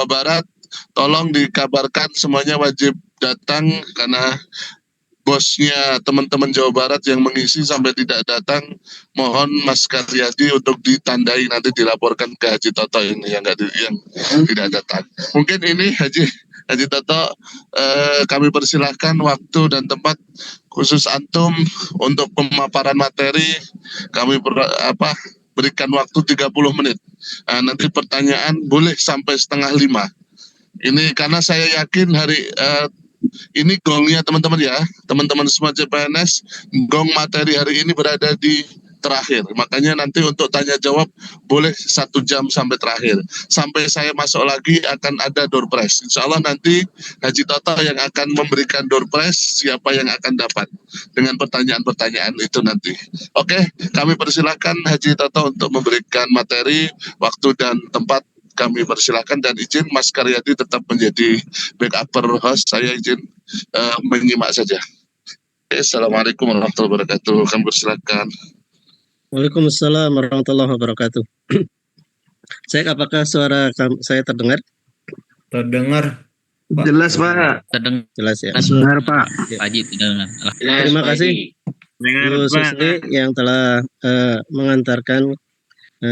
Jawa Barat, tolong dikabarkan semuanya wajib datang karena bosnya teman-teman Jawa Barat yang mengisi sampai tidak datang, mohon Mas Karyadi untuk ditandai nanti dilaporkan ke Haji Toto ini yang tidak datang. Mungkin ini Haji Toto, kami persilahkan waktu dan tempat khusus antum untuk pemaparan materi. Kami berikan waktu 30 menit. Nanti pertanyaan boleh sampai 4:30. Ini karena saya yakin ini gongnya teman-teman ya, teman-teman semua CPNS, gong materi hari ini berada di terakhir. Makanya nanti untuk tanya jawab boleh 1 jam sampai terakhir. Sampai saya masuk lagi akan ada door prize. Insya Allah nanti Haji Toto yang akan memberikan door prize siapa yang akan dapat dengan pertanyaan-pertanyaan itu nanti. Oke, kami persilahkan Haji Toto untuk memberikan materi, waktu dan tempat. Kami persilakan dan izin Mas Karyadi tetap menjadi backuper host. Saya izin menyimak saja. Oke, Assalamualaikum warahmatullahi wabarakatuh. Kami persilakan. Waalaikumsalam warahmatullahi wabarakatuh. Saya apakah suara saya terdengar? Terdengar, Pak. Jelas, Pak. Terdengar. Jelas ya. Benar, Pak. Pak Haji terdengar. Terima kasih Bu Susni yang telah mengantarkan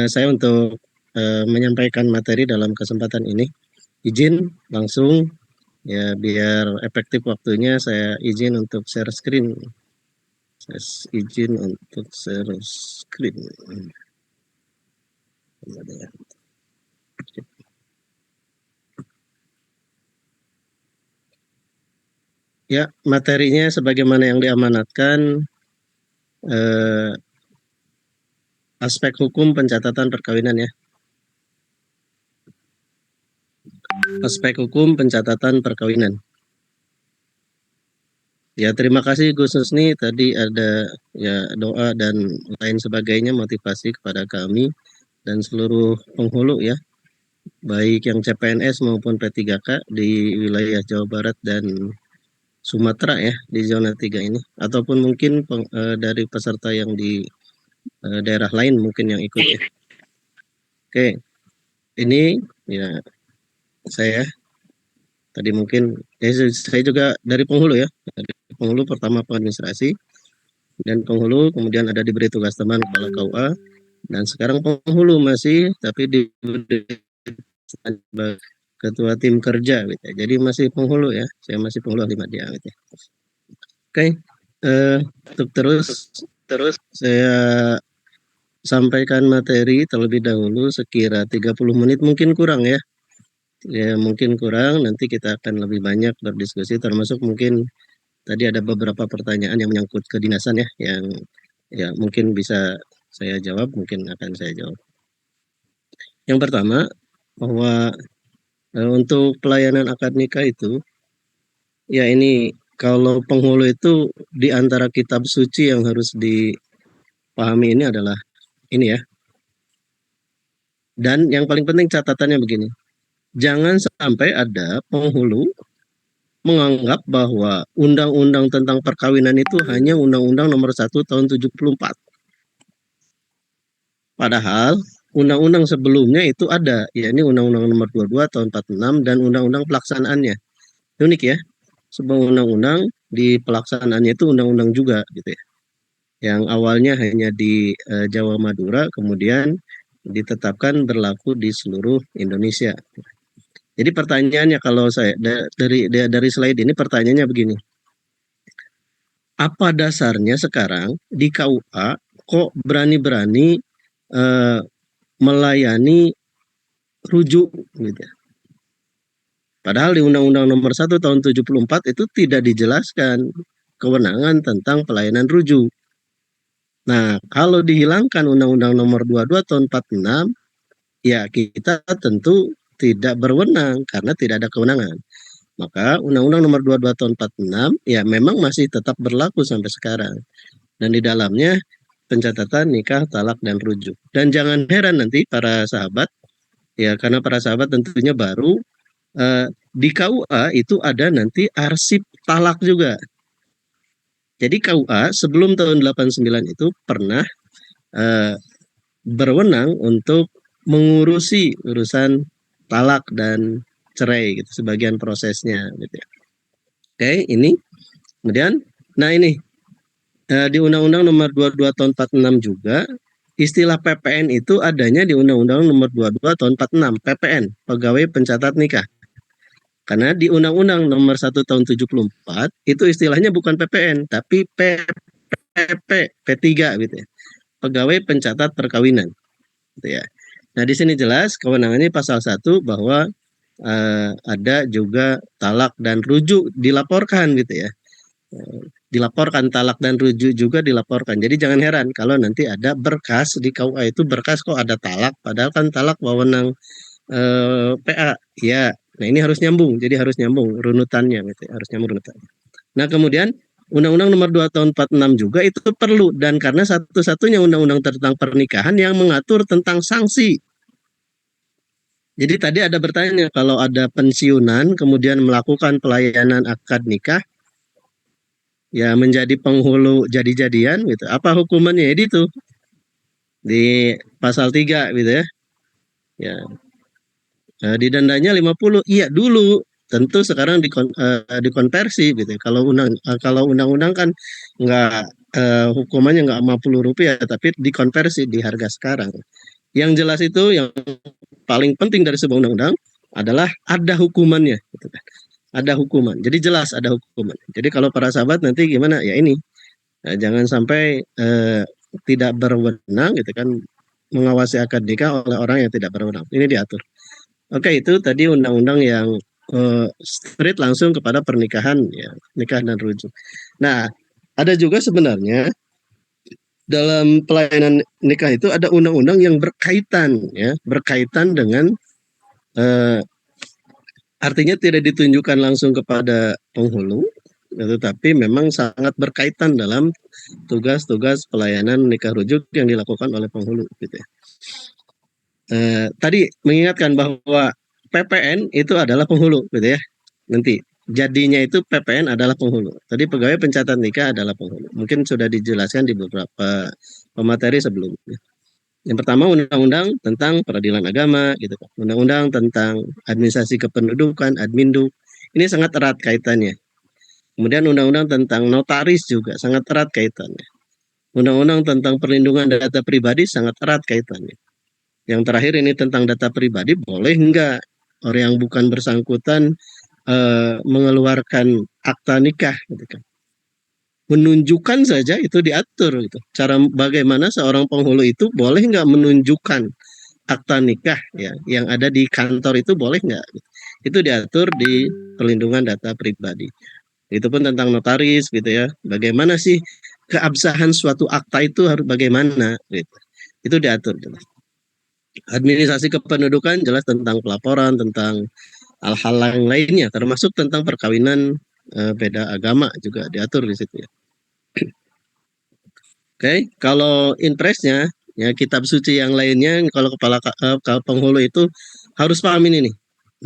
saya untuk menyampaikan materi dalam kesempatan ini. Izin langsung ya biar efektif waktunya, saya izin untuk share screen. Ya, materinya sebagaimana yang diamanatkan, aspek hukum pencatatan perkawinan ya. Aspek hukum pencatatan perkawinan. Ya, terima kasih Gus Susni, tadi ada ya doa dan lain sebagainya, motivasi kepada kami dan seluruh penghulu ya, baik yang CPNS maupun P3K di wilayah Jawa Barat dan Sumatera ya, di zona 3 ini, ataupun mungkin dari peserta yang di daerah lain mungkin yang ikut ya. Oke, ini ya saya tadi mungkin saya juga dari penghulu ya, dari penghulu pertama pengadministrasi dan penghulu, kemudian ada diberi tugas teman kepala KUA dan sekarang penghulu masih tapi di ketua tim kerja gitu ya. Jadi masih penghulu ya, saya masih penghulu ahli media gitu ya. Oke, untuk terus saya sampaikan materi terlebih dahulu sekira 30 menit, mungkin kurang ya. Ya mungkin kurang, nanti kita akan lebih banyak berdiskusi, termasuk mungkin tadi ada beberapa pertanyaan yang menyangkut kedinasan ya, yang ya mungkin bisa saya jawab, mungkin akan saya jawab. Yang pertama, bahwa untuk pelayanan akad nikah itu, ya ini kalau penghulu itu di antara kitab suci yang harus dipahami ini adalah ini ya. Dan yang paling penting catatannya begini, jangan sampai ada penghulu menganggap bahwa undang-undang tentang perkawinan itu hanya Undang-Undang Nomor 1 Tahun 74. Padahal undang-undang sebelumnya itu ada, yakni Undang-Undang Nomor 22 Tahun 46 dan undang-undang pelaksanaannya. Unik ya, sebuah undang-undang di pelaksanaannya itu undang-undang juga gitu ya. Yang awalnya hanya di Jawa Madura, kemudian ditetapkan berlaku di seluruh Indonesia. Jadi pertanyaannya kalau saya dari slide ini pertanyaannya begini. Apa dasarnya sekarang di KUA kok berani-berani melayani rujuk gitu ya? Padahal di Undang-Undang Nomor 1 Tahun 74 itu tidak dijelaskan kewenangan tentang pelayanan rujuk. Nah, kalau dihilangkan Undang-Undang Nomor 22 Tahun 46, ya kita tentu tidak berwenang karena tidak ada kewenangan. Maka Undang-Undang Nomor 22 Tahun 46 ya memang masih tetap berlaku sampai sekarang. Dan di dalamnya pencatatan nikah, talak, dan rujuk. Dan jangan heran nanti para sahabat, ya karena para sahabat tentunya baru, di KUA itu ada nanti arsip talak juga. Jadi KUA sebelum tahun 89 itu pernah berwenang untuk mengurusi urusan talak dan cerai gitu, sebagian prosesnya gitu ya. Oke, ini kemudian, nah ini di Undang-Undang Nomor 22 Tahun 46 juga istilah PPN itu adanya di Undang-Undang Nomor 22 Tahun 46, PPN, Pegawai Pencatat Nikah. Karena di Undang-Undang Nomor 1 Tahun 74 itu istilahnya bukan PPN tapi PPP, P3 gitu ya. Pegawai Pencatat Perkawinan gitu ya. Nah, di sini jelas kewenangannya pasal 1 bahwa ada juga talak dan rujuk dilaporkan gitu ya. Dilaporkan talak dan rujuk juga dilaporkan. Jadi jangan heran kalau nanti ada berkas di KUA itu berkas kok ada talak, padahal kan talak wewenang PA. Ya, nah ini harus nyambung. Jadi harus nyambung runutannya gitu ya, harus nyambung runutannya. Nah, kemudian Undang-Undang Nomor 2 Tahun 46 juga itu perlu, dan karena satu-satunya undang-undang tentang pernikahan yang mengatur tentang sanksi. Jadi tadi ada bertanya kalau ada pensiunan kemudian melakukan pelayanan akad nikah ya menjadi penghulu jadi-jadian gitu. Apa hukumannya? Jadi itu di pasal 3 gitu ya. Ya, didendanya 50. Iya dulu. Tentu sekarang dikonversi gitu. Kalau undang-undang kan nggak hukumannya nggak Rp50 tapi dikonversi di harga sekarang. Yang jelas itu yang paling penting dari sebuah undang-undang adalah ada hukumannya gitu kan. Ada hukuman. Jadi jelas ada hukuman. Jadi kalau para sahabat nanti gimana? Ya ini jangan sampai tidak berwenang gitu kan, mengawasi akad nikah oleh orang yang tidak berwenang. Ini diatur. Oke, itu tadi undang-undang yang straight langsung kepada pernikahan ya, nikah dan rujuk. Nah, ada juga sebenarnya dalam pelayanan nikah itu ada undang-undang yang berkaitan ya, berkaitan dengan artinya tidak ditunjukkan langsung kepada penghulu, tetapi memang sangat berkaitan dalam tugas-tugas pelayanan nikah rujuk yang dilakukan oleh penghulu gitu ya. Tadi mengingatkan bahwa PPN itu adalah penghulu gitu ya. Nanti jadinya itu PPN adalah penghulu. Tadi pegawai pencatat nikah adalah penghulu. Mungkin sudah dijelaskan di beberapa pemateri sebelumnya. Yang pertama undang-undang tentang peradilan agama gitu kan. Undang-undang tentang administrasi kependudukan, Adminduk. Ini sangat erat kaitannya. Kemudian undang-undang tentang notaris juga sangat erat kaitannya. Undang-undang tentang perlindungan data pribadi sangat erat kaitannya. Yang terakhir ini tentang data pribadi, boleh enggak orang yang bukan bersangkutan mengeluarkan akta nikah gitu kan. Menunjukkan saja itu diatur gitu. Cara bagaimana seorang penghulu itu boleh enggak menunjukkan akta nikah ya yang ada di kantor itu boleh enggak? Itu diatur di perlindungan data pribadi. Itu pun tentang notaris gitu ya. Bagaimana sih keabsahan suatu akta itu harus bagaimana gitu. Itu diatur jelas. Administrasi kependudukan jelas tentang pelaporan, tentang hal-hal yang lainnya, termasuk tentang perkawinan beda agama juga diatur di situ ya. Oke, kalau impresnya ya kitab suci yang lainnya kalau kalau penghulu itu harus paham ini nih.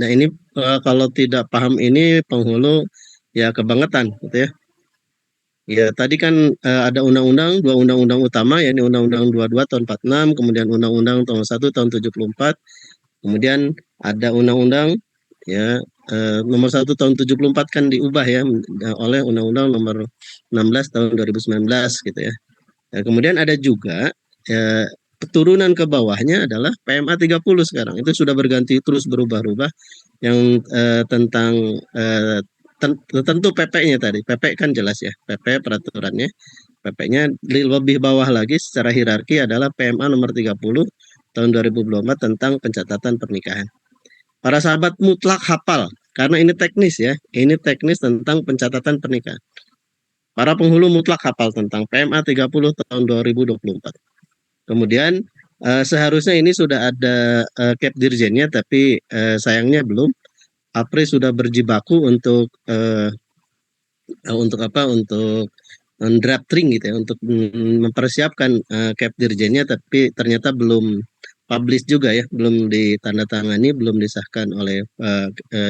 Nah ini kalau tidak paham ini penghulu ya kebangetan gitu ya. Ya, tadi kan ada undang-undang, dua undang-undang utama, yakni Undang-Undang 22 tahun 46, kemudian Undang-Undang Nomor 1 tahun 74, kemudian ada Undang-Undang ya Nomor 1 tahun 74 kan diubah ya oleh Undang-Undang Nomor 16 tahun 2019 gitu ya. Kemudian ada juga keturunan ke bawahnya adalah PMA 30 sekarang. Itu sudah berganti terus berubah-ubah yang tentang tentu PP-nya tadi. PP kan jelas ya, PP peraturannya. PP-nya lebih bawah lagi secara hierarki adalah PMA nomor 30 tahun 2024 tentang pencatatan pernikahan. Para sahabat mutlak hafal karena ini teknis ya. Ini teknis tentang pencatatan pernikahan. Para penghulu mutlak hafal tentang PMA 30 tahun 2024. Kemudian seharusnya ini sudah ada Kep Dirjennya tapi sayangnya belum. APRI sudah berjibaku untuk drafting gitu ya, untuk mempersiapkan Kep Dirjennya, tapi ternyata belum publish juga ya, belum ditandatangani, belum disahkan oleh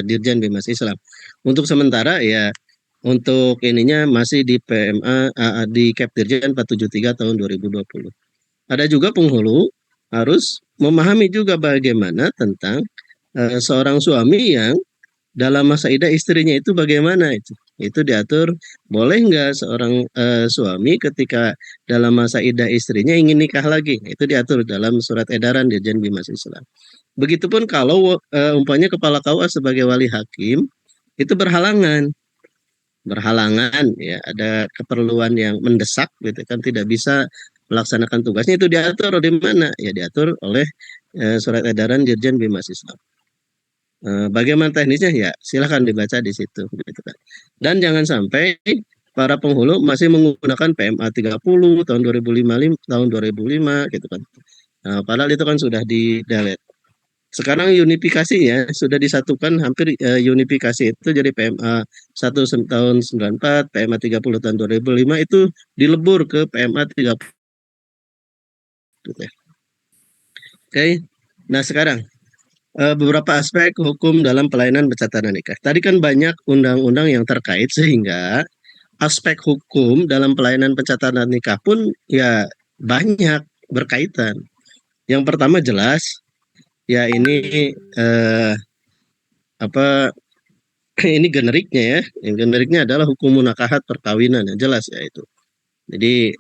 Dirjen Bimas Islam. Untuk sementara ya untuk ininya masih di PMA di Kep Dirjen 473 tahun 2020. Ada juga penghulu harus memahami juga bagaimana tentang seorang suami yang dalam masa idah istrinya itu bagaimana itu? Itu diatur, boleh nggak seorang suami ketika dalam masa idah istrinya ingin nikah lagi? Itu diatur dalam surat edaran Dirjen Bimas Islam. Begitupun kalau umpamanya kepala KUA sebagai wali hakim itu berhalangan ya, ada keperluan yang mendesak gitu kan, tidak bisa melaksanakan tugasnya, itu diatur di mana? Ya diatur oleh surat edaran Dirjen Bimas Islam. Bagaimana teknisnya ya silahkan dibaca di situ gitu kan. Dan jangan sampai para penghulu masih menggunakan PMA 30 tahun 2005 tahun 2005 gitu kan. Padahal itu kan sudah di delete. Sekarang unifikasinya sudah disatukan, hampir unifikasi itu jadi PMA 1 tahun 94, PMA 30 tahun 2005 itu dilebur ke PMA 30 gitu ya. Oke. Nah, sekarang beberapa aspek hukum dalam pelayanan pencatatan nikah. Tadi kan banyak undang-undang yang terkait sehingga aspek hukum dalam pelayanan pencatatan nikah pun ya banyak berkaitan. Yang pertama jelas ya ini apa ini generiknya ya. Yang generiknya adalah hukum munakahat perkawinan ya, jelas ya itu. Jadi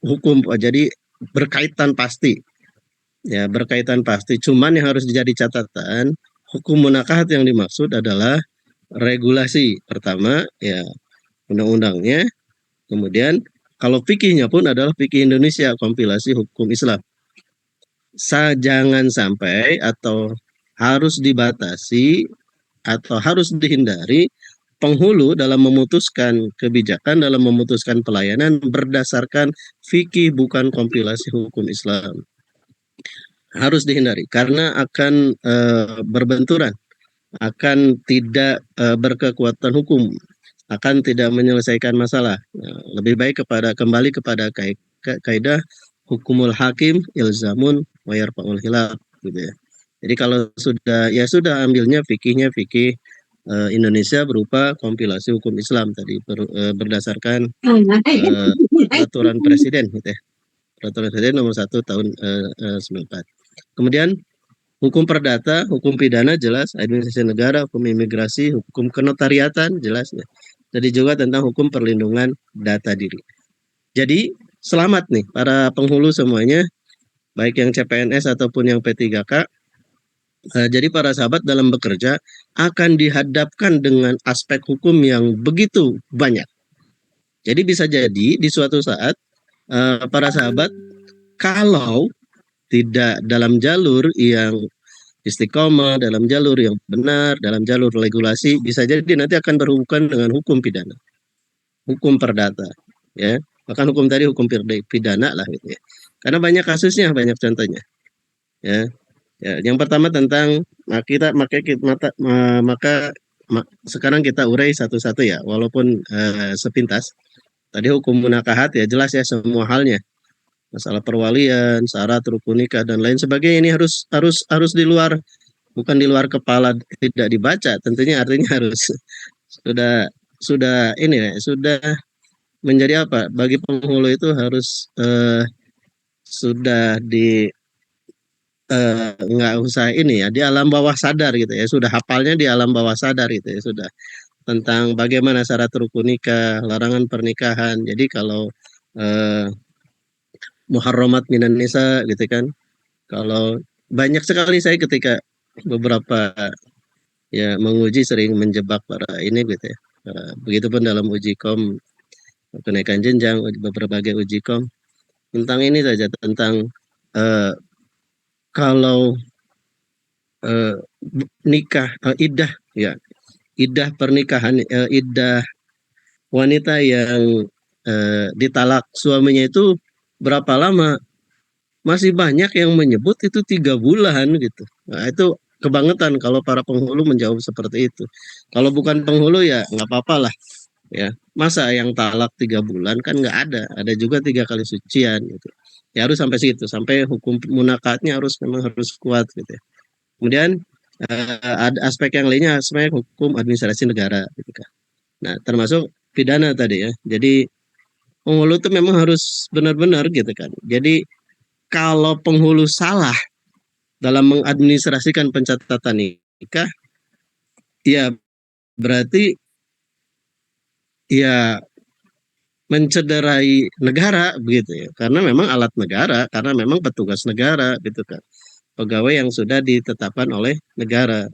hukum jadi berkaitan pasti. Ya, berkaitan pasti. Cuman yang harus jadi catatan, hukum munakahat yang dimaksud adalah regulasi. Pertama, ya undang-undangnya. Kemudian kalau fikihnya pun adalah fikih Indonesia, kompilasi hukum Islam. Jangan sampai atau harus dibatasi atau harus dihindari penghulu dalam memutuskan kebijakan, dalam memutuskan pelayanan berdasarkan fikih bukan kompilasi hukum Islam. Harus dihindari karena akan berbenturan, akan tidak berkekuatan hukum, akan tidak menyelesaikan masalah. Lebih baik kembali kepada kaidah hukumul hakim ilzamun wa yarfa'ul hilaf gitu ya. Jadi kalau sudah ambilnya fikihnya fikih Indonesia berupa kompilasi hukum Islam tadi berdasarkan peraturan presiden gitu ya. Peraturan presiden nomor 1 tahun 94. Kemudian hukum perdata, hukum pidana jelas, administrasi negara, hukum imigrasi, hukum kenotariatan jelas ya. Jadi juga tentang hukum perlindungan data diri. Jadi selamat nih para penghulu semuanya, baik yang CPNS ataupun yang P3K. Jadi para sahabat dalam bekerja akan dihadapkan dengan aspek hukum yang begitu banyak. Jadi bisa jadi di suatu saat para sahabat kalau tidak dalam jalur yang istiqomah, dalam jalur yang benar, dalam jalur regulasi, bisa jadi nanti akan berhubungan dengan hukum pidana, hukum perdata, ya. Bahkan hukum tadi hukum pidana lah gitu ya. Karena banyak kasusnya, banyak contohnya, ya. Ya, yang pertama tentang sekarang kita urai satu-satu ya, walaupun sepintas. Tadi hukum munakahat ya jelas ya semua halnya. Masalah perwalian, syarat, rukun nikah dan lain sebagainya ini harus di luar, bukan di luar kepala, tidak dibaca. Tentunya artinya harus sudah ini ya, sudah menjadi apa? Bagi penghulu itu harus sudah di nggak usah ini ya, di alam bawah sadar gitu ya, sudah hafalnya di alam bawah sadar gitu ya, sudah tentang bagaimana syarat rukun nikah, larangan pernikahan. Jadi kalau muharramat minan nisa gitu kan. Kalau banyak sekali saya ketika beberapa ya menguji sering menjebak para ini gitu ya. Begitupun dalam uji kom kenaikan jenjang, berbagai uji kom tentang ini saja, tentang kalau nikah iddah ya, iddah pernikahan, iddah wanita yang ditalak suaminya itu berapa lama? Masih banyak yang menyebut itu 3 bulan gitu. Nah, itu kebangetan kalau para penghulu menjawab seperti itu. Kalau bukan penghulu ya nggak apa-apa lah ya. Masa yang talak 3 bulan kan nggak ada. Ada juga 3 kali sucian gitu. Ya harus sampai situ, sampai hukum munakatnya memang harus kuat gitu ya. Kemudian ada aspek yang lainnya, aspek hukum administrasi negara gitu kan. Nah, termasuk pidana tadi ya. Jadi penghulu itu memang harus benar-benar gitu kan. Jadi kalau penghulu salah dalam mengadministrasikan pencatatan nikah, ya berarti ya mencederai negara begitu ya. Karena memang alat negara, karena memang petugas negara gitu kan. Pegawai yang sudah ditetapkan oleh negara.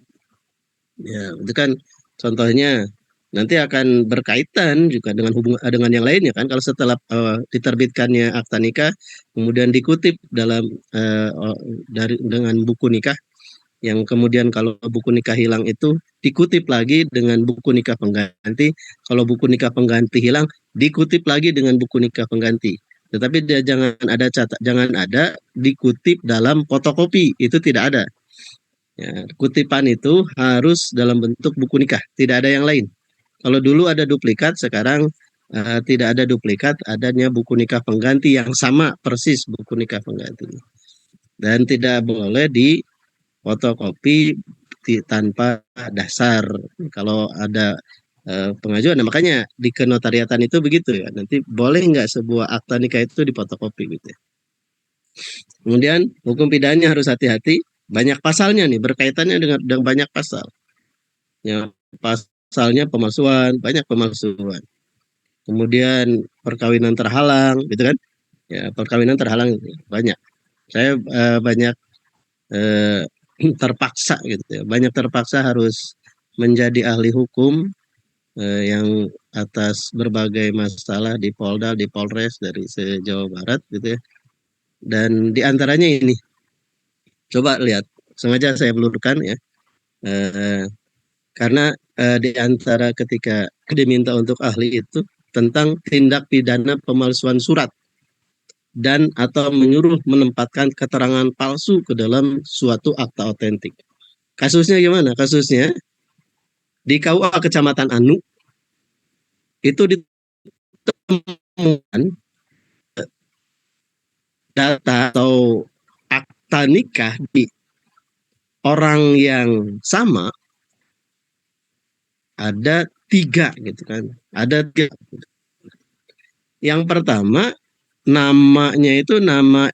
Ya, itu kan contohnya nanti akan berkaitan juga dengan dengan yang lainnya kan. Kalau setelah diterbitkannya akta nikah, kemudian dikutip dalam dengan buku nikah, yang kemudian kalau buku nikah hilang itu dikutip lagi dengan buku nikah pengganti. Kalau buku nikah pengganti hilang, dikutip lagi dengan buku nikah pengganti. Tetapi dia jangan ada dikutip dalam fotokopi, itu tidak ada. Ya, kutipan itu harus dalam bentuk buku nikah, tidak ada yang lain. Kalau dulu ada duplikat, sekarang tidak ada duplikat, adanya buku nikah pengganti yang sama persis buku nikah pengganti. Dan tidak boleh di fotokopi tanpa dasar. Kalau ada pengajuan, nah makanya di kenotariatan itu begitu ya. Nanti boleh nggak sebuah akta nikah itu difotokopi gitu ya. Kemudian hukum pidananya harus hati-hati, banyak pasalnya nih, berkaitannya dengan banyak pasal. Ya, pasalnya pemalsuan, banyak pemalsuan. Kemudian perkawinan terhalang, gitu kan? Ya, perkawinan terhalang banyak. Saya banyak terpaksa gitu ya, banyak terpaksa harus menjadi ahli hukum yang atas berbagai masalah di Polda, di Polres dari se-Jawa Barat gitu ya. Dan diantaranya ini, coba lihat, sengaja saya pelurkan ya, karena di antara ketika diminta untuk ahli itu tentang tindak pidana pemalsuan surat dan atau menyuruh menempatkan keterangan palsu ke dalam suatu akta otentik. Kasusnya gimana? Kasusnya di KUA Kecamatan Anu itu ditemukan data atau akta nikah di orang yang sama ada 3 gitu kan. Ada 3. Yang pertama namanya itu nama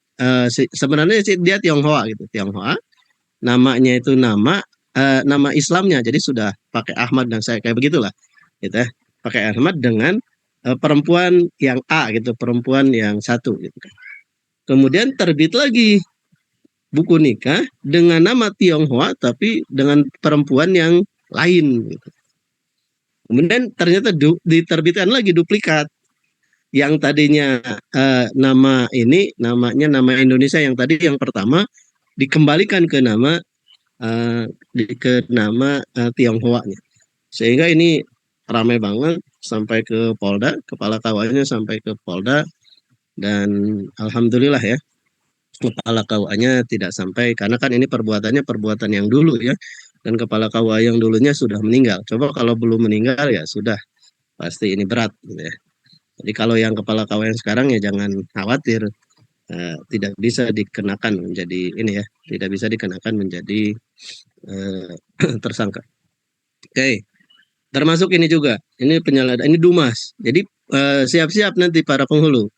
sebenarnya dia Tionghoa gitu, Tionghoa. Namanya itu nama Islamnya, jadi sudah pakai Ahmad dan saya kayak begitulah, gitu ya. Pakai Ahmad dengan perempuan yang A gitu, perempuan yang satu gitu kan. Kemudian terbit lagi buku nikah dengan nama Tionghoa tapi dengan perempuan yang lain gitu. Kemudian ternyata diterbitkan lagi duplikat. Yang tadinya nama ini namanya nama Indonesia yang tadi yang pertama dikembalikan ke nama Tionghoa-nya. Sehingga ini ramai banget sampai ke Polda, kepala KUA-nya sampai ke Polda, dan alhamdulillah ya kepala KUA-nya tidak sampai, karena kan ini perbuatannya perbuatan yang dulu ya, dan kepala KUA yang dulunya sudah meninggal. Coba kalau belum meninggal ya sudah pasti ini berat gitu ya. Jadi kalau yang kepala KUA yang sekarang ya jangan khawatir, tidak bisa dikenakan menjadi ini ya, tidak bisa dikenakan menjadi tersangka. Oke, termasuk ini juga, ini penyalahgunaan, ini Dumas. Jadi siap-siap nanti para penghulu.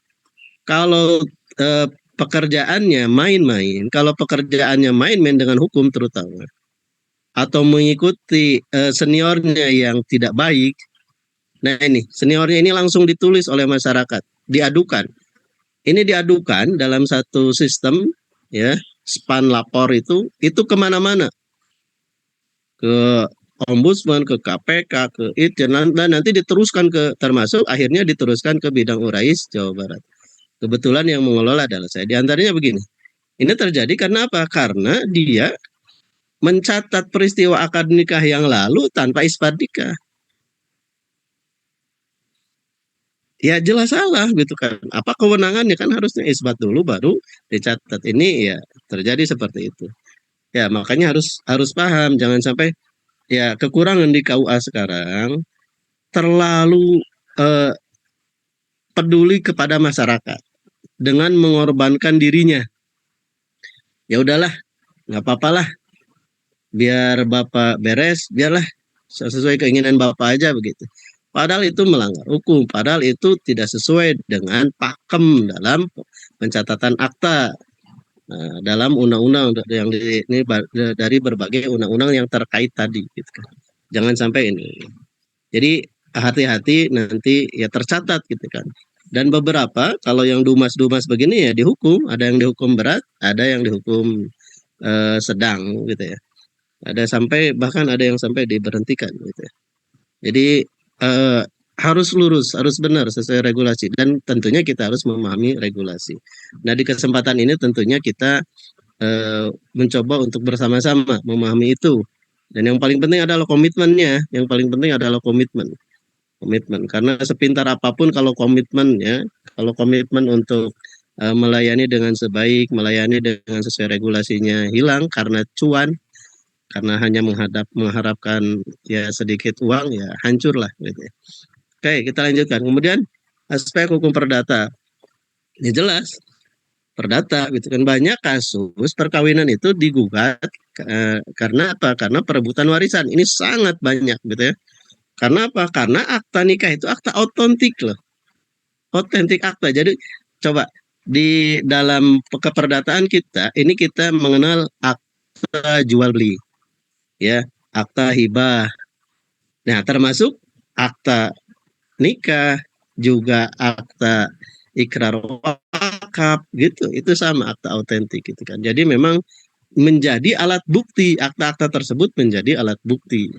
Kalau pekerjaannya main-main, kalau pekerjaannya main-main dengan hukum terutama, atau mengikuti seniornya yang tidak baik, nah ini seniornya ini langsung ditulis oleh masyarakat, diadukan. Ini diadukan dalam satu sistem ya, span lapor itu kemana-mana, ke Ombudsman, ke KPK, ke Itjen, dan nanti diteruskan ke, termasuk akhirnya diteruskan ke bidang Urais Jawa Barat. Kebetulan yang mengelola adalah saya. Di antaranya begini, ini terjadi karena apa? Karena dia mencatat peristiwa akad nikah yang lalu tanpa isbat nikah. Ya jelas salah gitu kan. Apa kewenangannya, kan harusnya isbat dulu baru dicatat. Ini ya terjadi seperti itu. Ya makanya harus paham, jangan sampai ya kekurangan di KUA sekarang terlalu peduli kepada masyarakat dengan mengorbankan dirinya. Ya udahlah, nggak apa-apalah, biar Bapak beres, biarlah sesuai keinginan Bapak aja begitu. Padahal itu melanggar hukum, padahal itu tidak sesuai dengan pakem dalam pencatatan akta. dalam undang-undang yang ini dari berbagai undang-undang yang terkait tadi gitu kan. Jangan sampai ini. Jadi hati-hati nanti ya tercatat gitu kan. Dan beberapa kalau yang dumas-dumas begini ya dihukum, ada yang dihukum berat, ada yang dihukum sedang gitu ya. Ada sampai bahkan ada yang sampai diberhentikan gitu ya. Jadi harus lurus, harus benar sesuai regulasi dan tentunya kita harus memahami regulasi. Nah, di kesempatan ini tentunya kita mencoba untuk bersama-sama memahami itu. Dan yang paling penting adalah komitmennya. Yang paling penting adalah komitmen. Komitmen. Karena sepintar apapun kalau komitmen ya, kalau komitmen untuk melayani dengan sebaik, melayani dengan sesuai regulasinya hilang karena cuan, karena hanya mengharapkan ya sedikit uang ya hancurlah gitu ya. Oke, kita lanjutkan. Kemudian aspek hukum perdata. Ya jelas perdata gitu kan, banyak kasus perkawinan itu digugat karena apa? Karena perebutan warisan. Ini sangat banyak gitu ya. Karena apa? Karena akta nikah itu akta otentik loh. Otentik akta. Jadi coba di dalam keperdataan kita ini kita mengenal akta jual beli ya, akta hibah. Nah, termasuk akta nikah, juga akta ikrar wakaf gitu. Itu sama akta autentik gitu kan. Jadi memang menjadi alat bukti, akta-akta tersebut menjadi alat bukti.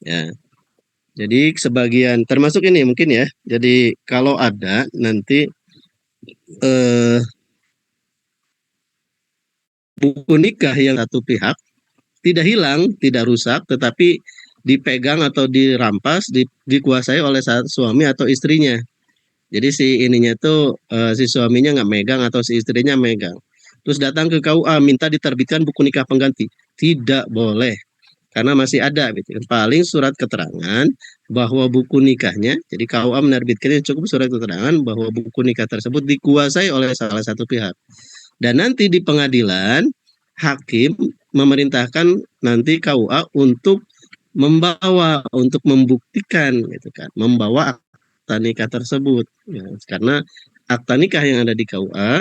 Ya. Jadi sebagian termasuk ini mungkin ya. Jadi kalau ada nanti buku nikah yang satu pihak tidak hilang, tidak rusak, tetapi dipegang atau dirampas, dikuasai oleh suami atau istrinya. Jadi si ininya tuh si suaminya nggak megang atau si istrinya megang. Terus datang ke KUA minta diterbitkan buku nikah pengganti. Tidak boleh. Karena masih ada gitu. Paling surat keterangan bahwa buku nikahnya, jadi KUA menerbitkannya cukup surat keterangan bahwa buku nikah tersebut dikuasai oleh salah satu pihak. Dan nanti di pengadilan hakim memerintahkan nanti KUA untuk membawa, untuk membuktikan gitu kan, membawa akta nikah tersebut ya, karena akta nikah yang ada di KUA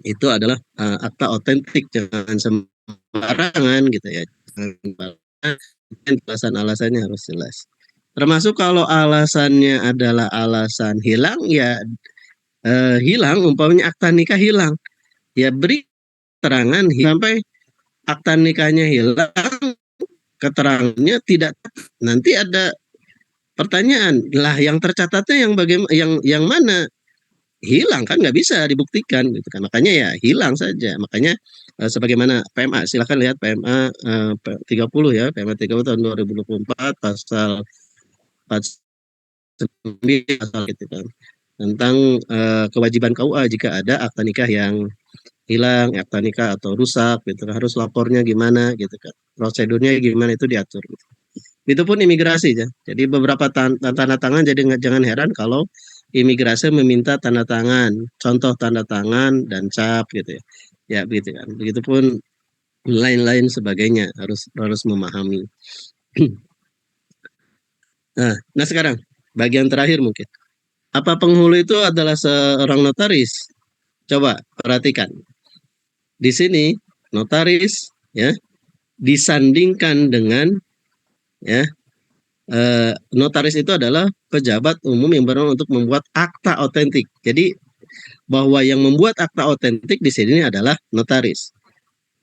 itu adalah akta otentik, jangan sembarangan gitu ya. Alasan-alasannya harus jelas. Termasuk kalau alasannya adalah alasan hilang ya hilang, umpamanya akta nikah hilang ya beri keterangan sampai akta nikahnya hilang, keterangannya tidak, nanti ada pertanyaan lah yang tercatatnya yang bagaimana, yang mana hilang kan nggak bisa dibuktikan gitu kan, makanya ya hilang saja. Makanya sebagaimana PMA, silakan lihat PMA 30 ya, PMA 30 tahun 2024 pasal 49 pasal gitu kan, tentang kewajiban KUA jika ada akta nikah yang hilang, akta nikah atau rusak gitu kan, harus lapornya gimana gitu kan, prosedurnya gimana itu diatur gitu. Itu pun imigrasi ya. Jadi beberapa tanda tangan, jadi jangan heran kalau imigrasi meminta tanda tangan, contoh tanda tangan dan cap gitu ya. Ya begitu kan. Begitupun lain-lain sebagainya harus memahami. Nah sekarang bagian terakhir mungkin. Apa penghulu itu adalah seorang notaris? Coba perhatikan. Di sini notaris ya disandingkan dengan ya notaris itu adalah pejabat umum yang berwenang untuk membuat akta otentik. Jadi bahwa yang membuat akta otentik di sini adalah notaris.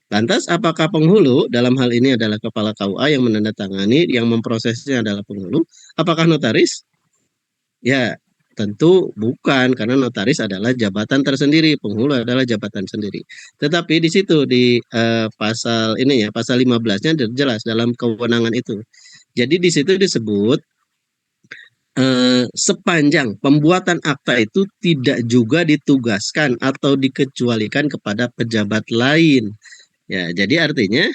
Lantas apakah penghulu dalam hal ini adalah kepala KUA yang menandatangani, yang memprosesnya adalah penghulu? Apakah notaris? Ya, tentu bukan, karena notaris adalah jabatan tersendiri, penghulu adalah jabatan sendiri. Tetapi di situ di pasal ini ya, pasal 15-nya jelas dalam kewenangan itu. Jadi di situ disebut sepanjang pembuatan akta itu tidak juga ditugaskan atau dikecualikan kepada pejabat lain. Ya, jadi artinya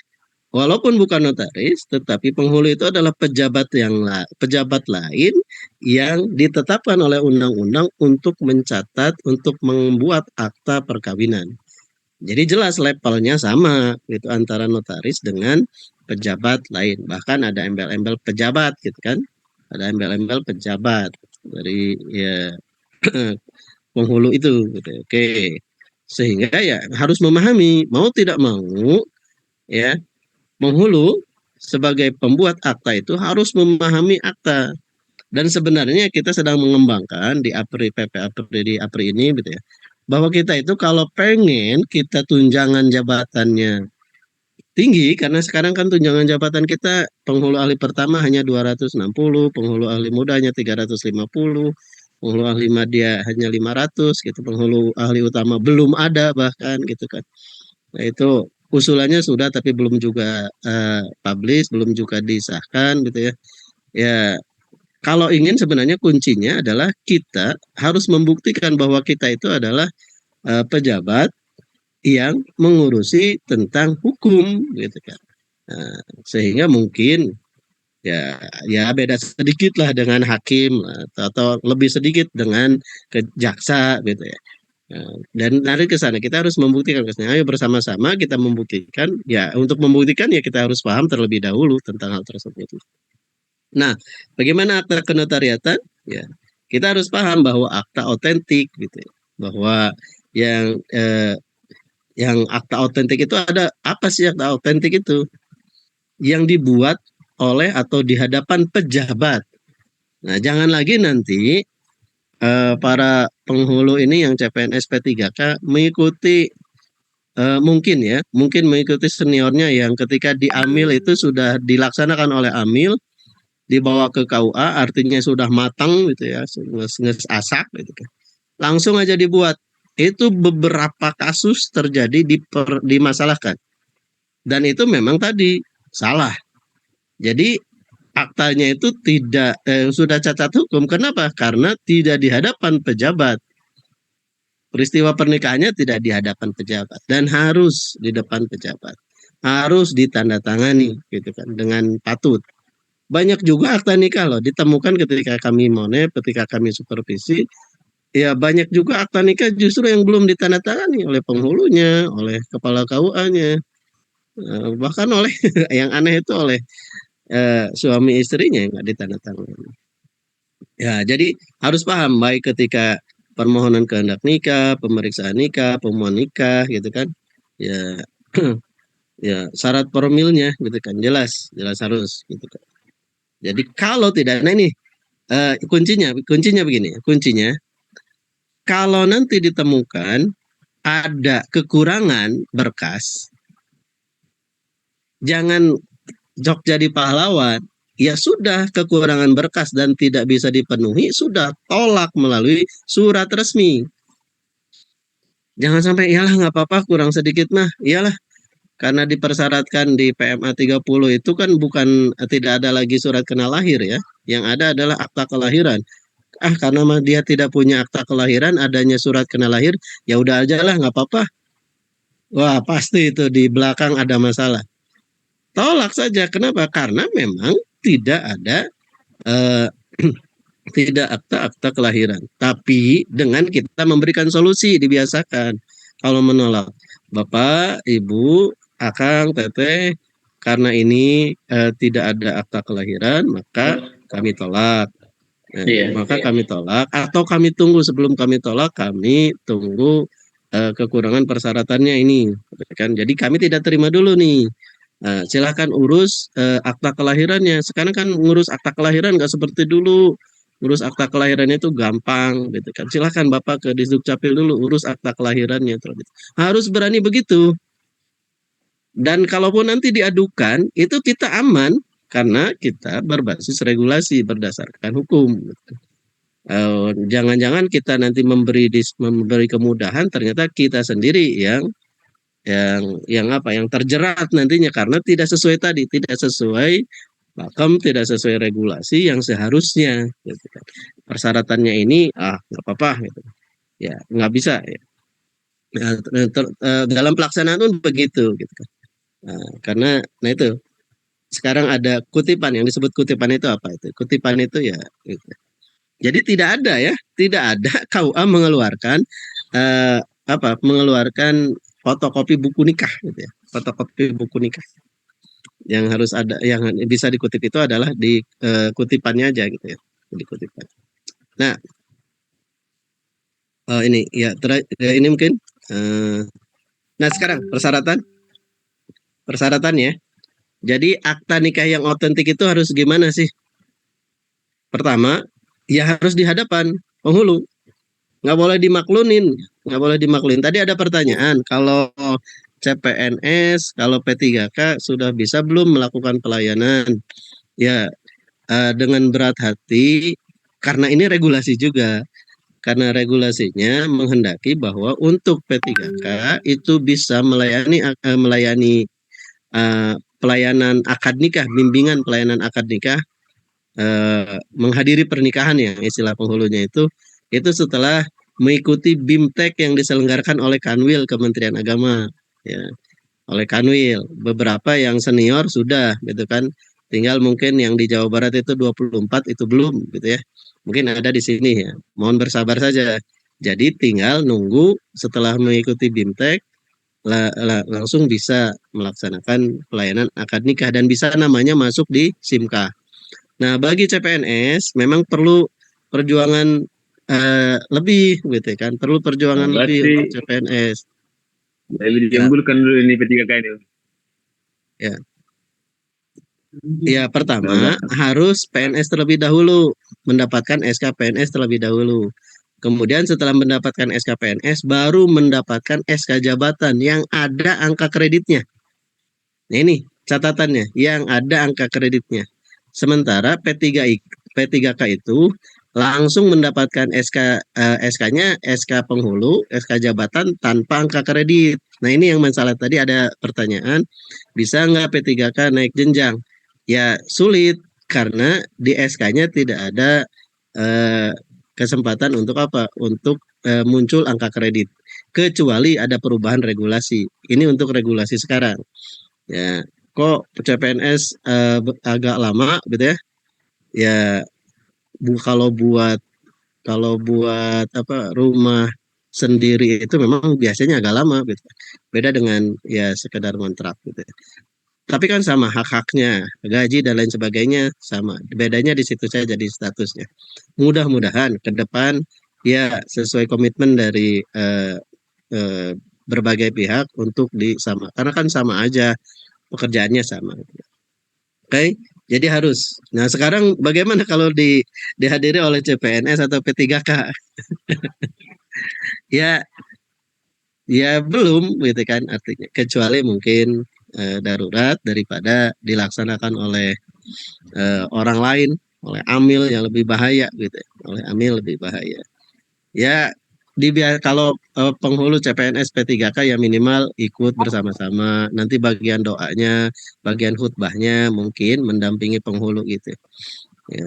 walaupun bukan notaris, tetapi penghulu itu adalah pejabat lain yang ditetapkan oleh undang-undang untuk mencatat, untuk membuat akta perkawinan. Jadi jelas levelnya sama gitu antara notaris dengan pejabat lain. Bahkan ada embel-embel pejabat gitu kan. Ada embel-embel pejabat dari ya penghulu itu gitu. Oke. Sehingga ya harus memahami, mau tidak mau ya, penghulu sebagai pembuat akta itu harus memahami akta. Dan sebenarnya kita sedang mengembangkan di APRI, di APRI ini gitu ya, bahwa kita itu kalau pengen kita tunjangan jabatannya tinggi, karena sekarang kan tunjangan jabatan kita penghulu ahli pertama hanya 260, penghulu ahli muda hanya 350, penghulu ahli madya hanya 500 gitu, penghulu ahli utama belum ada bahkan gitu kan. Nah itu usulannya sudah tapi belum juga publish, belum juga disahkan gitu ya. Ya kalau ingin sebenarnya kuncinya adalah kita harus membuktikan bahwa kita itu adalah pejabat yang mengurusi tentang hukum gitu kan. Nah, sehingga mungkin ya ya beda sedikit lah dengan hakim lah, atau lebih sedikit dengan jaksa gitu ya. Nah, dan dari ke sana kita harus membuktikan ke sana. Ayo bersama-sama kita membuktikan. Ya untuk membuktikan ya kita harus paham terlebih dahulu tentang hal tersebut. Nah, bagaimana akta kenotariatan? Ya, kita harus paham bahwa akta otentik gitu ya. Bahwa yang akta otentik itu ada apa sih akta otentik itu? Yang dibuat oleh atau di hadapan pejabat. Nah, jangan lagi nanti para penghulu ini yang CPNS P3K mengikuti mungkin mengikuti seniornya yang ketika di Amil itu sudah dilaksanakan oleh Amil, dibawa ke KUA artinya sudah matang gitu ya, nges asak gitu kan. Langsung aja dibuat. Itu beberapa kasus terjadi dimasalahkan. Dan itu memang tadi salah. Jadi aktanya itu tidak sudah cacat hukum. Kenapa? Karena tidak di hadapan pejabat. Peristiwa pernikahannya tidak di hadapan pejabat dan harus di depan pejabat. Harus ditandatangani gitu kan dengan patut. Banyak juga akta nikah loh ditemukan ketika kami monep, ketika kami supervisi. Ya banyak juga akta nikah justru yang belum ditandatangani oleh penghulunya, oleh kepala KUA-nya, bahkan oleh yang aneh itu oleh suami istrinya yang nggak ditandatangani. Ya jadi harus paham baik ketika permohonan kehendak nikah, pemeriksaan nikah, pemohon nikah gitu kan. Ya ya syarat formilnya gitu kan jelas harus gitu kan. Jadi kalau tidak, nah ini kuncinya begini, kuncinya kalau nanti ditemukan ada kekurangan berkas, jangan jok jadi pahlawan. Ya sudah kekurangan berkas dan tidak bisa dipenuhi, sudah tolak melalui surat resmi. Jangan sampai iyalah nggak apa-apa kurang sedikit mah, iyalah karena dipersyaratkan di PMA 30 itu kan bukan tidak ada lagi surat kenal lahir ya. Yang ada adalah akta kelahiran. Karena dia tidak punya akta kelahiran, adanya surat kenal lahir, ya udah aja lah nggak apa-apa. Wah pasti itu di belakang ada masalah. Tolak saja. Kenapa? Karena memang tidak ada eh, tidak akta kelahiran. Tapi dengan kita memberikan solusi dibiasakan. Kalau menolak, Bapak, Ibu, Akang, Teteh, karena ini tidak ada akta kelahiran, maka kami tolak. Maka kami tolak atau kami tunggu sebelum kami tolak, kami tunggu kekurangan persyaratannya ini, kan? Jadi kami tidak terima dulu nih. Silakan urus akta kelahirannya. Sekarang kan ngurus akta kelahiran nggak seperti dulu. Urus akta kelahirannya itu gampang, gitu kan. Silakan Bapak ke Disdukcapil dulu urus akta kelahirannya. Harus berani begitu. Dan kalaupun nanti diadukan, itu kita aman karena kita berbasis regulasi berdasarkan hukum. Jangan-jangan kita nanti memberi kemudahan, ternyata kita sendiri yang terjerat nantinya karena tidak sesuai tadi, tidak sesuai pakem, tidak sesuai regulasi yang seharusnya. Gitu kan. Persyaratannya ini nggak apa-apa, gitu. Ya nggak bisa. Ya. Dalam pelaksanaan pun begitu, gitu kan. Karena itu sekarang ada kutipan yang disebut kutipan itu apa itu? Kutipan itu ya. Gitu. Jadi tidak ada KUA mengeluarkan mengeluarkan fotokopi buku nikah gitu ya. Fotokopi buku nikah. Yang harus ada yang bisa dikutip itu adalah di kutipannya aja gitu ya. Di kutipan. Nah, ini ya ini mungkin Nah sekarang persyaratannya. Jadi akta nikah yang otentik itu harus gimana sih? Pertama, ya harus di hadapan penghulu, nggak boleh dimaklunin, nggak boleh dimaklunin. Tadi ada pertanyaan, kalau CPNS, kalau P3K sudah bisa belum melakukan pelayanan? Ya, dengan berat hati, karena ini regulasi juga. Karena regulasinya menghendaki bahwa untuk P3K itu bisa melayani pelayanan akad nikah, bimbingan pelayanan akad nikah, menghadiri pernikahan yang istilah penghulunya itu setelah mengikuti BIMTEK yang diselenggarakan oleh Kanwil Kementerian Agama, ya, oleh Kanwil. Beberapa yang senior sudah gitu kan, tinggal mungkin yang di Jawa Barat itu 24 itu belum gitu ya, mungkin ada di sini ya, mohon bersabar saja. Jadi tinggal nunggu setelah mengikuti BIMTEK langsung bisa melaksanakan pelayanan akad nikah dan bisa namanya masuk di SIMKA. Nah, bagi CPNS memang perlu perjuangan lebih gitu kan, perlu perjuangan lebih untuk CPNS. Lebih Ya, diunggulkan dulu ini P3K ini. ya. Ya, pertama harus PNS terlebih dahulu, mendapatkan SK PNS terlebih dahulu. Kemudian setelah mendapatkan SK PNS baru mendapatkan SK jabatan yang ada angka kreditnya. Nah, ini catatannya, yang ada angka kreditnya. Sementara P3K itu langsung mendapatkan SK-nya, SK penghulu, SK jabatan tanpa angka kredit. Nah, ini yang masalah tadi ada pertanyaan, bisa nggak P3K naik jenjang? Ya, sulit karena di SK-nya tidak ada kesempatan untuk apa? Untuk muncul angka kredit. Kecuali ada perubahan regulasi. Ini untuk regulasi sekarang. Ya, kok CPNS agak lama gitu ya? Ya, kalau buat apa rumah sendiri itu memang biasanya agak lama gitu. Beda dengan ya sekedar kontrak gitu. Tapi kan sama hak-haknya, gaji dan lain sebagainya sama. Bedanya di situ saja di statusnya. Mudah-mudahan ke depan ya sesuai komitmen dari berbagai pihak untuk disama. Karena kan sama aja pekerjaannya sama. Oke, jadi harus. Nah, sekarang bagaimana kalau dihadiri oleh CPNS atau P3K? Ya, ya belum gitu kan artinya. Kecuali mungkin darurat daripada dilaksanakan oleh orang lain, oleh amil yang lebih bahaya gitu, oleh amil lebih bahaya. Ya, kalau penghulu CPNS P3K ya minimal ikut bersama-sama. Nanti bagian doanya, bagian khutbahnya mungkin mendampingi penghulu gitu. Ya,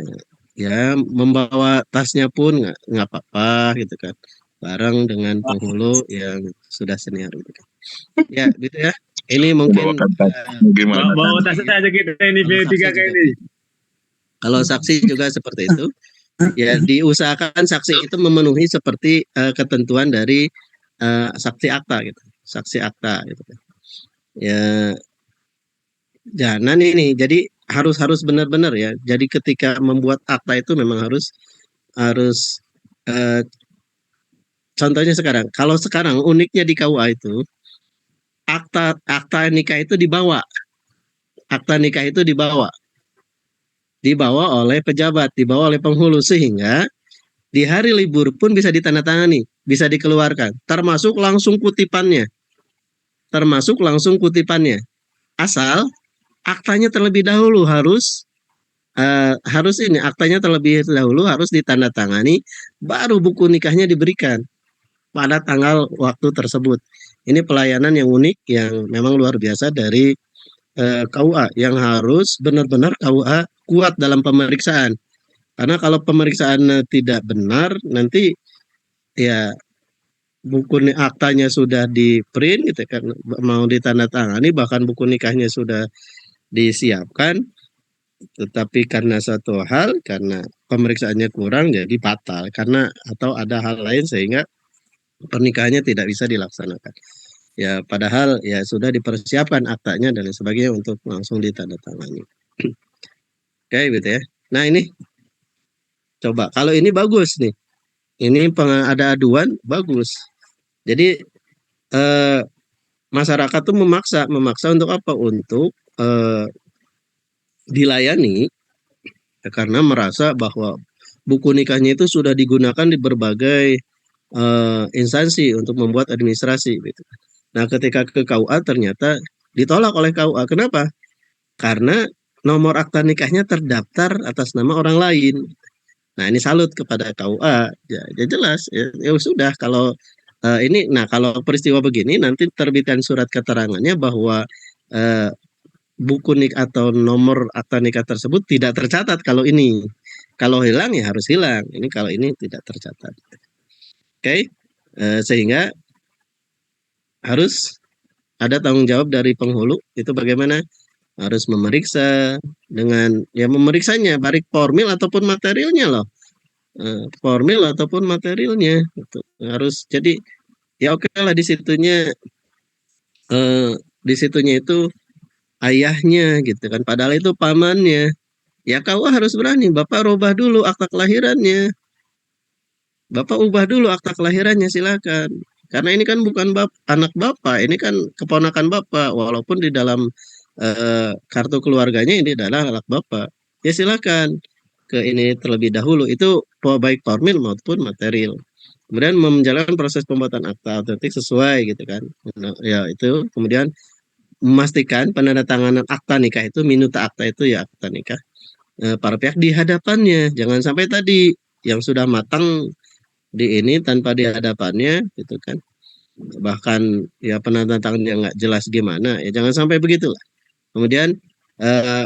ya membawa tasnya pun nggak apa-apa gitu kan. Bareng dengan penghulu yang sudah senior gitu kan. Ya, gitu ya. Ini mungkin Gimana? Bawa tas aja kita ini kalau saksi P3K juga, ini. kalau saksi juga seperti itu. Ya, diusahakan saksi itu memenuhi seperti ketentuan dari saksi akta gitu. Saksi akta gitu kan. Ya, jangan ini. Jadi harus benar-benar ya. Jadi ketika membuat akta itu memang harus eh, contohnya sekarang. Kalau sekarang uniknya di KUA itu akta nikah itu dibawa. Akta nikah itu dibawa oleh pejabat, dibawa oleh penghulu sehingga di hari libur pun bisa ditandatangani, bisa dikeluarkan, termasuk langsung kutipannya. Asal aktanya terlebih dahulu harus ini aktanya terlebih dahulu harus ditandatangani, baru buku nikahnya diberikan pada tanggal waktu tersebut. Ini pelayanan yang unik yang memang luar biasa dari KUA yang harus benar-benar KUA kuat dalam pemeriksaan. Karena kalau pemeriksaan tidak benar nanti ya buku aktanya sudah di print gitu kan, mau ditandatangani, bahkan buku nikahnya sudah disiapkan, tetapi karena satu hal, karena pemeriksaannya kurang jadi batal karena atau ada hal lain sehingga pernikahannya tidak bisa dilaksanakan. Ya padahal ya sudah dipersiapkan aktanya dan sebagainya untuk langsung ditandatangani. Oke gitu ya. Nah ini coba kalau ini bagus nih. Ini ada aduan bagus. Jadi masyarakat tuh memaksa untuk apa? Untuk dilayani karena merasa bahwa buku nikahnya itu sudah digunakan di berbagai instansi untuk membuat administrasi gitu. Nah, ketika ke KUA ternyata ditolak oleh KUA. Kenapa? Karena nomor akta nikahnya terdaftar atas nama orang lain. Nah, ini salut kepada KUA. Ya jelas, ya sudah kalau kalau peristiwa begini nanti terbitkan surat keterangannya bahwa eh, buku nikah atau nomor akta nikah tersebut tidak tercatat kalau ini. Kalau hilang ya harus hilang. Ini kalau ini tidak tercatat. Oke, sehingga harus ada tanggung jawab dari penghulu itu bagaimana harus memeriksa dengan ya memeriksanya baik formil ataupun materialnya loh. Formil ataupun materialnya gitu. Harus jadi ya oke lah di situnya itu ayahnya gitu kan padahal itu pamannya. Ya kau harus berani, Bapak rubah dulu akta kelahirannya. Bapak ubah dulu akta kelahirannya silakan. Karena ini kan bukan anak Bapak, ini kan keponakan Bapak walaupun di dalam kartu keluarganya ini adalah anak Bapak. Ya silakan ke ini terlebih dahulu itu baik formil maupun material. Kemudian menjalankan proses pembuatan akta otentik sesuai gitu kan. Nah, ya itu kemudian memastikan penandatanganan akta nikah itu minuta akta itu ya akta nikah para pihak di hadapannya. Jangan sampai tadi yang sudah matang di ini tanpa di hadapannya gitu kan. Bahkan ya penandatangannya nggak jelas gimana. Ya jangan sampai begitu. Kemudian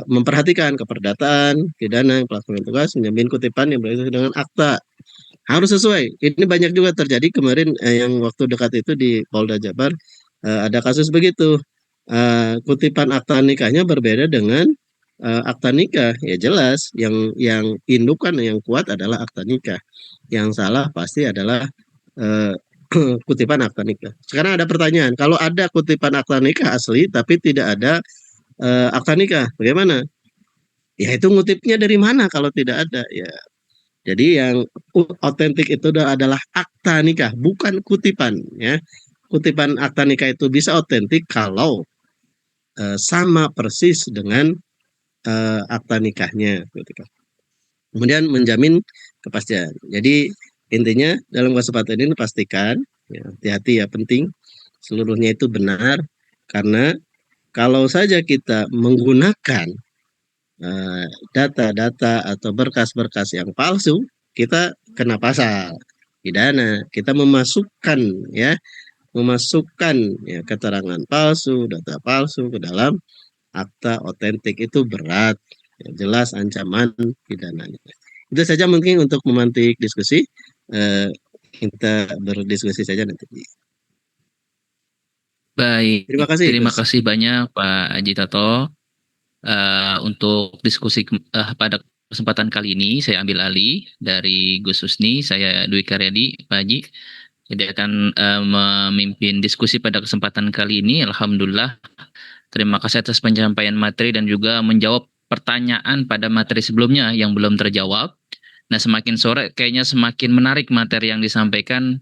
memperhatikan keperdataan, pidana, pelaksanaan tugas, menjamin kutipan yang berkaitan dengan akta. Harus sesuai. Ini banyak juga terjadi kemarin yang waktu dekat itu di Polda Jabar ada kasus begitu. Kutipan akta nikahnya berbeda dengan akta nikah. Ya jelas yang indukan yang kuat adalah akta nikah. Yang salah pasti adalah kutipan akta nikah. Sekarang ada pertanyaan, kalau ada kutipan akta nikah asli tapi tidak ada akta nikah, bagaimana? Ya itu ngutipnya dari mana kalau tidak ada? Ya, jadi yang otentik itu adalah akta nikah, bukan kutipan. Ya, kutipan akta nikah itu bisa otentik kalau sama persis dengan akta nikahnya. Kemudian menjamin kepastian. Jadi intinya dalam kesempatan ini pastikan, ya, hati-hati ya penting, seluruhnya itu benar karena kalau saja kita menggunakan data-data atau berkas-berkas yang palsu, kita kena pasal pidana. Kita memasukkan ya keterangan palsu, data palsu ke dalam akta otentik itu berat. Ya, jelas ancaman pidananya. Itu saja mungkin untuk memantik diskusi. Kita berdiskusi saja nanti. Baik, Terima kasih. terima Gus. kasih banyak Pak Haji Tato. Untuk diskusi pada kesempatan kali ini saya ambil alih dari Gus Husni, saya Dwi Karyadi, Pak Haji. Jadi akan memimpin diskusi pada kesempatan kali ini. Alhamdulillah. Terima kasih atas penyampaian materi dan juga menjawab pertanyaan pada materi sebelumnya yang belum terjawab. Nah, semakin sore kayaknya semakin menarik materi yang disampaikan.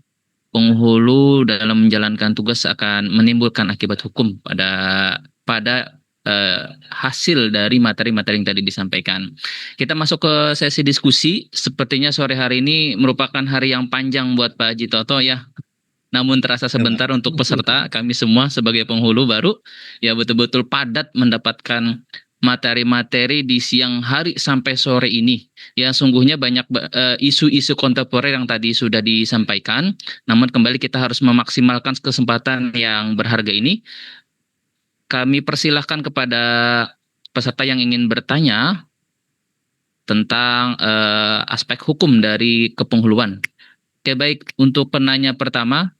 Penghulu dalam menjalankan tugas akan menimbulkan akibat hukum pada hasil dari materi-materi yang tadi disampaikan. Kita masuk ke sesi diskusi. Sepertinya sore hari ini merupakan hari yang panjang buat Pak Haji Toto ya. Namun terasa sebentar untuk peserta, kami semua sebagai penghulu baru ya betul-betul padat mendapatkan materi-materi di siang hari sampai sore ini. Ya sungguhnya banyak isu-isu kontemporer yang tadi sudah disampaikan. Namun kembali kita harus memaksimalkan kesempatan yang berharga ini. Kami persilahkan kepada peserta yang ingin bertanya tentang aspek hukum dari kepenghuluan. Oke, baik, untuk penanya pertama,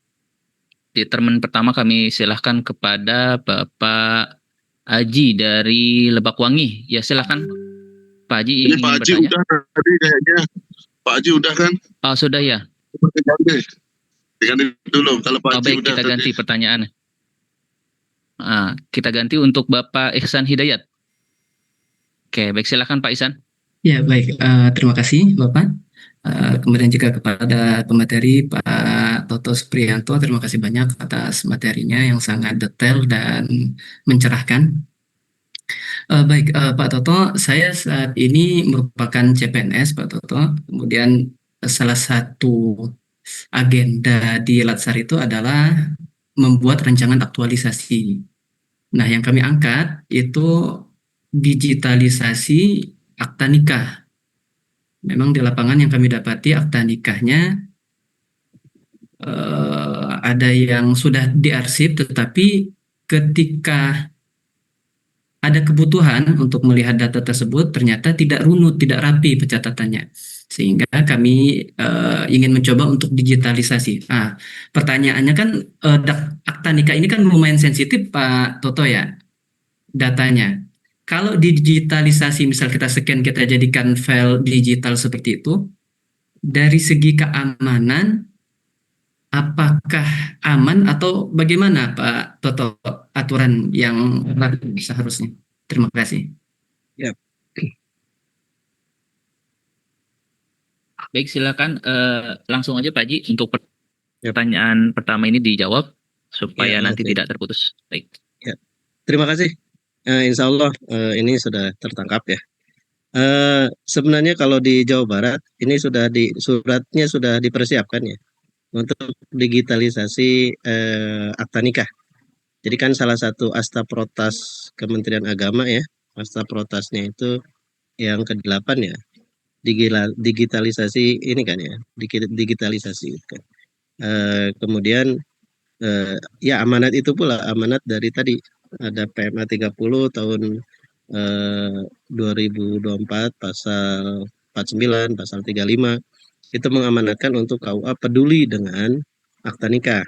di termen pertama kami silahkan kepada Bapak Haji dari Lebakwangi. Ya silahkan Pak Haji Ini ingin Pak Haji bertanya. udah tadi kayaknya. Pak Haji udah kan? Oh sudah ya. Diganti dulu kalau Pak Haji Baik, udah kita tadi. ganti pertanyaan. Kita ganti untuk Bapak Ihsan Hidayat. Oke, baik silakan Pak Ihsan. Ya, baik. Terima kasih, Bapak. Kemudian juga kepada pemateri Pak Toto Toto Supriyanto. Terima kasih banyak atas materinya yang sangat detail dan mencerahkan. Baik, Pak Toto, saya saat ini merupakan CPNS, Pak Toto. Kemudian salah satu agenda di Latsar itu adalah membuat rancangan aktualisasi. Nah, yang kami angkat itu digitalisasi akta nikah. Memang di lapangan yang kami dapati akta nikahnya ada yang sudah diarsip, tetapi ketika ada kebutuhan untuk melihat data tersebut ternyata tidak runut, tidak rapi pencatatannya. Sehingga kami ingin mencoba untuk digitalisasi. Nah, pertanyaannya kan akta nikah ini kan lumayan sensitif, Pak Toto, ya, datanya. Kalau digitalisasi, misal kita scan, kita jadikan file digital seperti itu, dari segi keamanan, apakah aman atau bagaimana, Pak Toto, aturan yang berlaku seharusnya? Terima kasih. Baik, silakan langsung aja Pak Haji untuk Yap. pertanyaan pertama ini dijawab supaya Ya, nanti oke. tidak terputus. Baik. Terima kasih. Insya Allah ini sudah tertangkap ya. Sebenarnya kalau di Jawa Barat ini suratnya sudah dipersiapkan ya untuk digitalisasi akta nikah. Jadi kan salah satu asta protas Kementerian Agama ya, asta protasnya itu yang ke-8 ya, digitalisasi ini kan ya, digitalisasi kan. Kemudian ya amanat itu pula, amanat dari tadi ada PMA 30 tahun 2024 pasal 49, pasal 35 itu mengamanatkan untuk KUA peduli dengan akta nikah.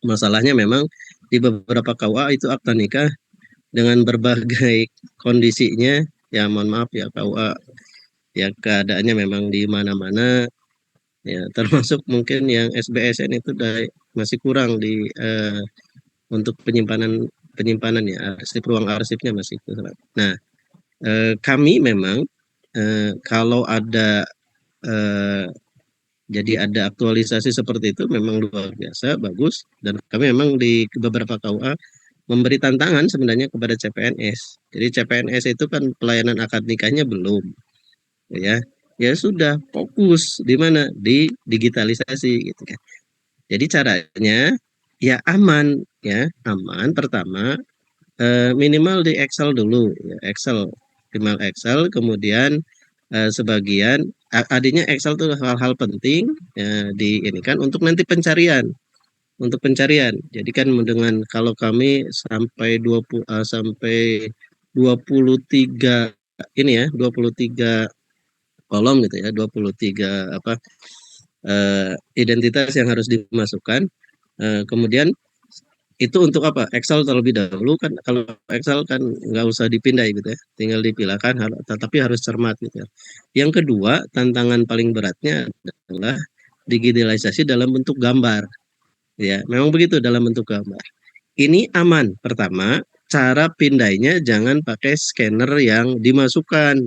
Masalahnya memang di beberapa KUA itu akta nikah dengan berbagai kondisinya, ya mohon maaf ya, KUA ya keadaannya memang di mana-mana ya, termasuk mungkin yang SBSN itu masih kurang di untuk penyimpanan ya, ruang arsipnya masih kurang. Nah, kami memang kalau ada jadi ada aktualisasi seperti itu memang luar biasa bagus, dan kami memang di beberapa KUA memberi tantangan sebenarnya kepada CPNS. Jadi CPNS itu kan pelayanan akad nikahnya belum, ya. Ya sudah fokus di mana, di digitalisasi gitu kan. Jadi caranya ya aman ya, aman pertama minimal di Excel dulu ya, minimal Excel, kemudian sebagian adanya Excel tuh hal-hal penting di ini kan untuk nanti pencarian. Untuk pencarian. Jadi kan dengan kalau kami sampai 23 ini ya, 23 kolom gitu ya, 23 identitas yang harus dimasukkan. Kemudian itu untuk apa? Excel terlebih dahulu kan, kalau Excel kan nggak usah dipindah gitu ya, tinggal dipilahkan, tapi harus cermat gitu ya. Yang kedua, tantangan paling beratnya adalah digitalisasi dalam bentuk gambar. Ya, memang begitu, dalam bentuk gambar. Ini aman. Pertama, cara pindahnya jangan pakai scanner yang dimasukkan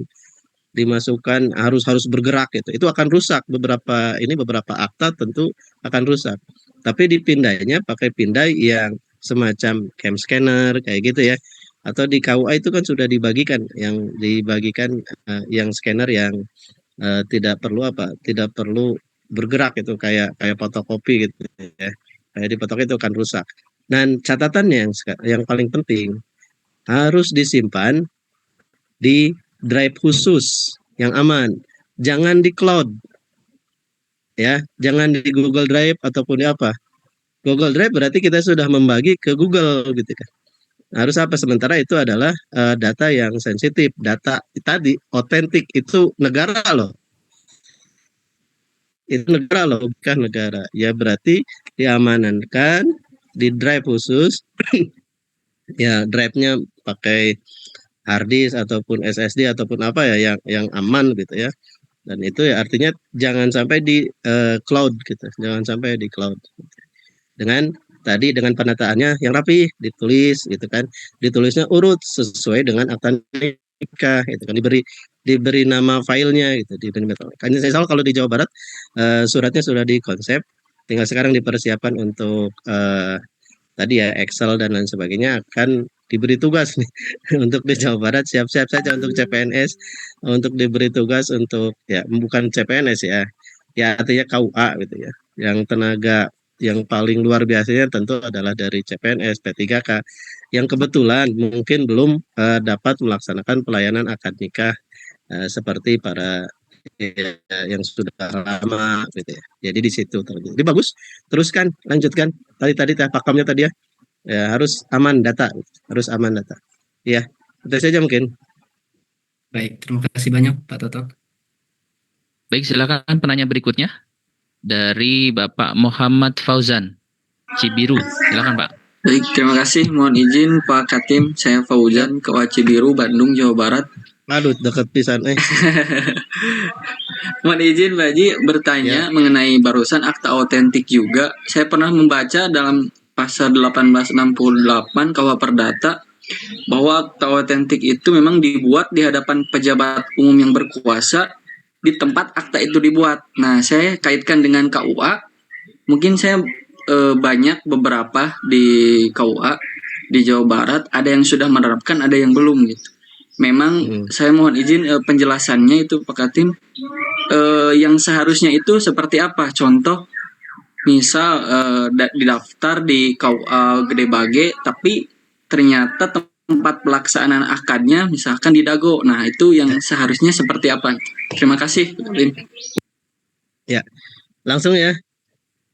harus bergerak gitu. Itu akan rusak, beberapa akta tentu akan rusak. Tapi dipindahnya pakai pindai yang semacam cam scanner kayak gitu ya. Atau di KUA itu kan sudah dibagikan yang scanner yang tidak perlu bergerak itu, kayak fotokopi gitu ya. Kayak di fotokopi itu akan rusak. Dan catatannya yang paling penting harus disimpan di drive khusus yang aman. Jangan di cloud. Ya, jangan di Google Drive ataupun di apa. Google Drive berarti kita sudah membagi ke Google gitu kan. Harus apa, sementara itu adalah data yang sensitif, data tadi otentik, itu negara loh. Itu negara loh, bukan negara. Ya berarti diamankan di drive khusus. Ya drive-nya pakai hard disk ataupun SSD ataupun apa ya yang aman gitu ya. Dan itu ya artinya jangan sampai di cloud gitu. Jangan sampai di cloud. Dengan penataannya yang rapi, ditulis gitu kan. Ditulisnya urut sesuai dengan akta nikah gitu kan, diberi nama filenya gitu, kan saya salah kalau di Jawa Barat suratnya sudah dikonsep Tinggal sekarang dipersiapkan untuk tadi ya Excel dan lain sebagainya, akan diberi tugas nih untuk di Jawa Barat, siap-siap saja untuk CPNS, untuk diberi tugas untuk ya bukan CPNS ya artinya KUA gitu ya. Yang tenaga yang paling luar biasanya tentu adalah dari CPNS P3K yang kebetulan mungkin belum dapat melaksanakan pelayanan akad nikah seperti para yang sudah lama gitu ya. Jadi di situ terjadi. Jadi bagus, teruskan, lanjutkan. Tadi pakamnya tadi ya. Ya harus aman data, harus aman data. Ya, itu saja mungkin. Baik, terima kasih banyak Pak Toto. Baik, silakan penanya berikutnya dari Bapak Muhammad Fauzan Cibiru. Silakan Pak. Baik, terima kasih. Mohon izin Pak Katim, saya Fauzan, Kewa Cibiru, Bandung, Jawa Barat. Aduh, dekat pisan Mohon izin Mbak Haji bertanya mengenai barusan akta otentik juga. Saya pernah membaca dalam pasal 1868 KUH Perdata bahwa akta otentik itu memang dibuat di hadapan pejabat umum yang berkuasa di tempat akta itu dibuat. Nah, saya kaitkan dengan KUA. Mungkin saya banyak beberapa di KUA di Jawa Barat, ada yang sudah menerapkan, ada yang belum gitu. Memang saya mohon izin penjelasannya itu Pak Katim, yang seharusnya itu seperti apa? Contoh, misal didaftar di KUA Gede Bage, tapi ternyata tempat pelaksanaan akadnya misalkan di Dago. Nah, itu yang seharusnya seperti apa? Terima kasih. Ya, langsung ya.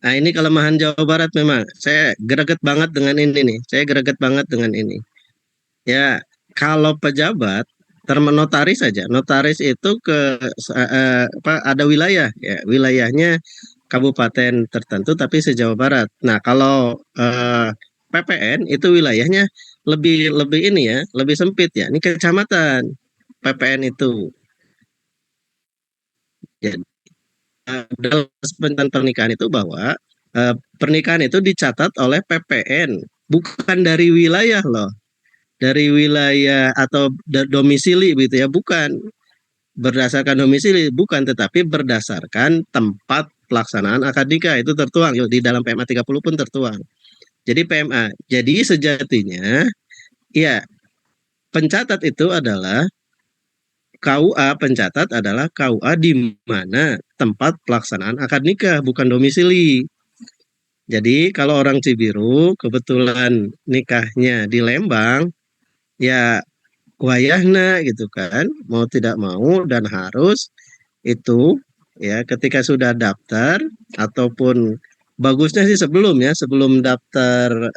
Nah, ini kelemahan Jawa Barat memang. Saya greget banget dengan ini nih. Ya, kalau pejabat notaris saja. Notaris itu ada wilayah ya, wilayahnya kabupaten tertentu tapi se-Jawa Barat. Nah, kalau PPN itu wilayahnya lebih ini ya, lebih sempit ya. Ini kecamatan PPN itu. Jadi dalam tentang pernikahan itu bahwa pernikahan itu dicatat oleh PPN, bukan dari wilayah loh. Dari wilayah atau domisili gitu ya, bukan berdasarkan domisili, bukan, tetapi berdasarkan tempat pelaksanaan akad nikah. Itu tertuang di dalam PMA 30 pun tertuang. Jadi PMA. Jadi sejatinya ya pencatat itu adalah KUA, pencatat adalah KUA di mana tempat pelaksanaan akad nikah, bukan domisili. Jadi kalau orang Cibiru kebetulan nikahnya di Lembang, ya wayahna gitu kan, mau tidak mau dan harus itu ya ketika sudah daftar ataupun bagusnya sih sebelum daftar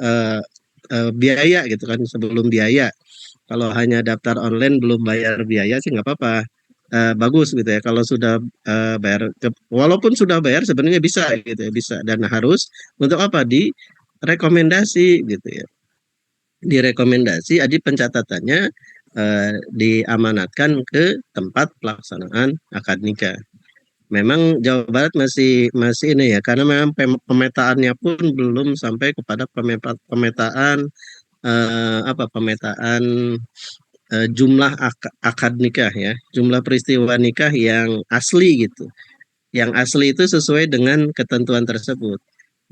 biaya gitu kan, sebelum biaya. Kalau hanya daftar online belum bayar biaya sih nggak apa-apa. Bagus gitu ya kalau sudah bayar, walaupun sudah bayar sebenarnya bisa gitu ya, bisa, dan harus untuk apa, di rekomendasi gitu ya, direkomendasi adi pencatatannya diamanatkan ke tempat pelaksanaan akad nikah. Memang Jawa Barat masih ini ya, karena memang pemetaannya pun belum sampai kepada pemetaan jumlah akad nikah ya, jumlah peristiwa nikah yang asli gitu. Yang asli itu sesuai dengan ketentuan tersebut.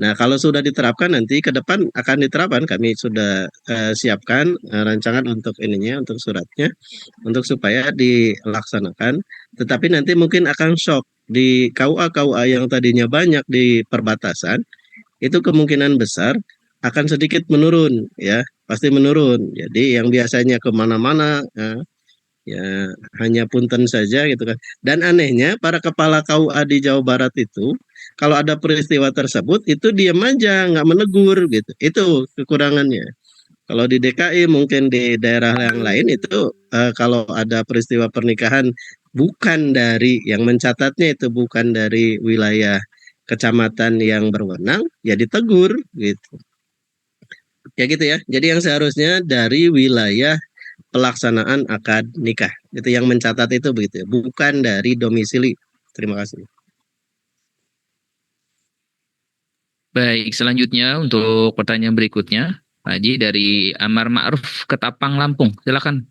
Nah, kalau sudah diterapkan nanti ke depan akan diterapkan, kami sudah siapkan rancangan untuk ininya, untuk suratnya, untuk supaya dilaksanakan. Tetapi nanti mungkin akan shock di KUA yang tadinya banyak di perbatasan, itu kemungkinan besar akan sedikit menurun ya, pasti menurun. Jadi yang biasanya kemana-mana ya hanya punten saja gitu kan. Dan anehnya para kepala KUA di Jawa Barat itu kalau ada peristiwa tersebut itu diam aja, nggak menegur gitu. Itu kekurangannya. Kalau di DKI mungkin di daerah yang lain itu kalau ada peristiwa pernikahan bukan dari yang mencatatnya, itu bukan dari wilayah kecamatan yang berwenang, ya ditegur gitu. Ya gitu ya. Jadi yang seharusnya dari wilayah pelaksanaan akad nikah, itu yang mencatat itu begitu, bukan dari domisili. Terima kasih. Baik, selanjutnya untuk pertanyaan berikutnya, Pak Haji dari Amar Ma'ruf Ketapang Lampung. Silakan.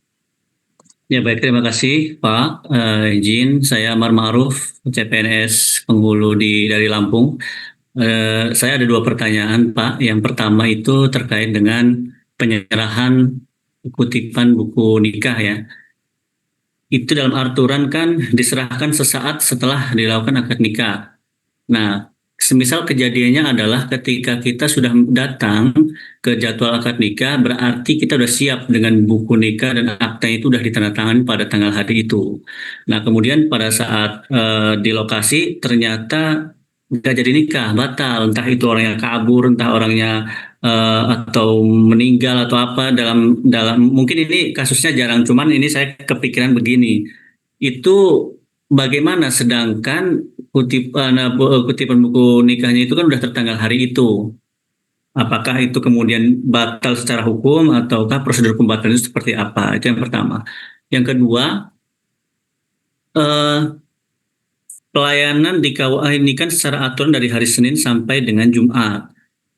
Ya baik, terima kasih Pak. Izin saya Amar Ma'ruf, CPNS penghulu dari Lampung. Saya ada dua pertanyaan, Pak. Yang pertama itu terkait dengan penyerahan kutipan buku nikah ya. Itu dalam aturan kan diserahkan sesaat setelah dilakukan akad nikah. Nah, semisal kejadiannya adalah ketika kita sudah datang ke jadwal akad nikah, berarti kita sudah siap dengan buku nikah dan akta itu sudah ditandatangani pada tanggal hari itu. Nah, kemudian pada saat di lokasi ternyata nggak jadi nikah, batal. Entah itu orangnya kabur, entah orangnya atau meninggal atau apa dalam mungkin ini kasusnya jarang, cuman ini saya kepikiran begini. Itu bagaimana sedangkan kutipan buku nikahnya itu kan udah tertanggal hari itu. Apakah itu kemudian batal secara hukum ataukah prosedur pembatalan itu seperti apa? Itu yang pertama. Yang kedua, eh, pelayanan di KUA ini kan secara aturan dari hari Senin sampai dengan Jumat.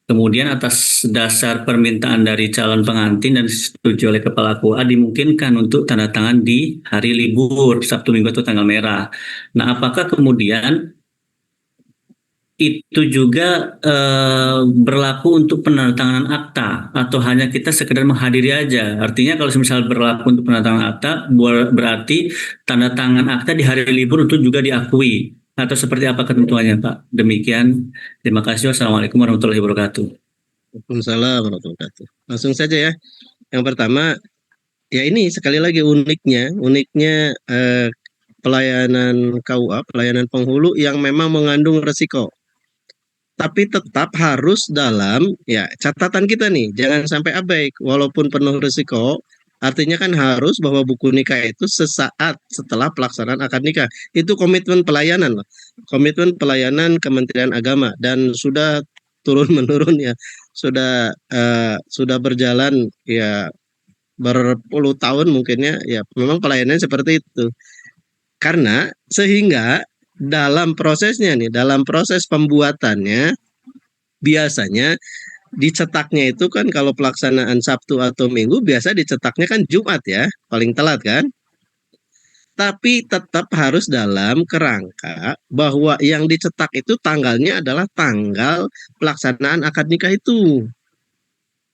Kemudian atas dasar permintaan dari calon pengantin dan disetujui oleh kepala KUA dimungkinkan untuk tanda tangan di hari libur Sabtu Minggu atau tanggal merah. Nah, apakah kemudian itu juga berlaku untuk penandatanganan akta atau hanya kita sekedar menghadiri aja? Artinya kalau misal berlaku untuk penandatanganan akta berarti tanda tangan akta di hari libur untuk juga diakui atau seperti apa ketentuannya, Pak? Demikian. Terima kasih. Wassalamualaikum warahmatullahi wabarakatuh. Waalaikumsalam warahmatullahi wabarakatuh. Langsung saja ya. Yang pertama, ya ini sekali lagi uniknya pelayanan KUA, pelayanan penghulu yang memang mengandung resiko. Tapi tetap harus dalam ya catatan kita nih, jangan sampai abai walaupun penuh risiko. Artinya kan harus bahwa buku nikah itu sesaat setelah pelaksanaan akad nikah. Itu komitmen pelayanan loh. Komitmen pelayanan Kementerian Agama dan sudah turun menurun ya. Sudah berjalan ya berpuluh tahun mungkinnya ya memang pelayanan seperti itu. Karena sehingga dalam prosesnya nih, dalam proses pembuatannya biasanya dicetaknya itu kan kalau pelaksanaan Sabtu atau Minggu biasa dicetaknya kan Jumat ya, paling telat kan. Tapi tetap harus dalam kerangka bahwa yang dicetak itu tanggalnya adalah tanggal pelaksanaan akad nikah itu.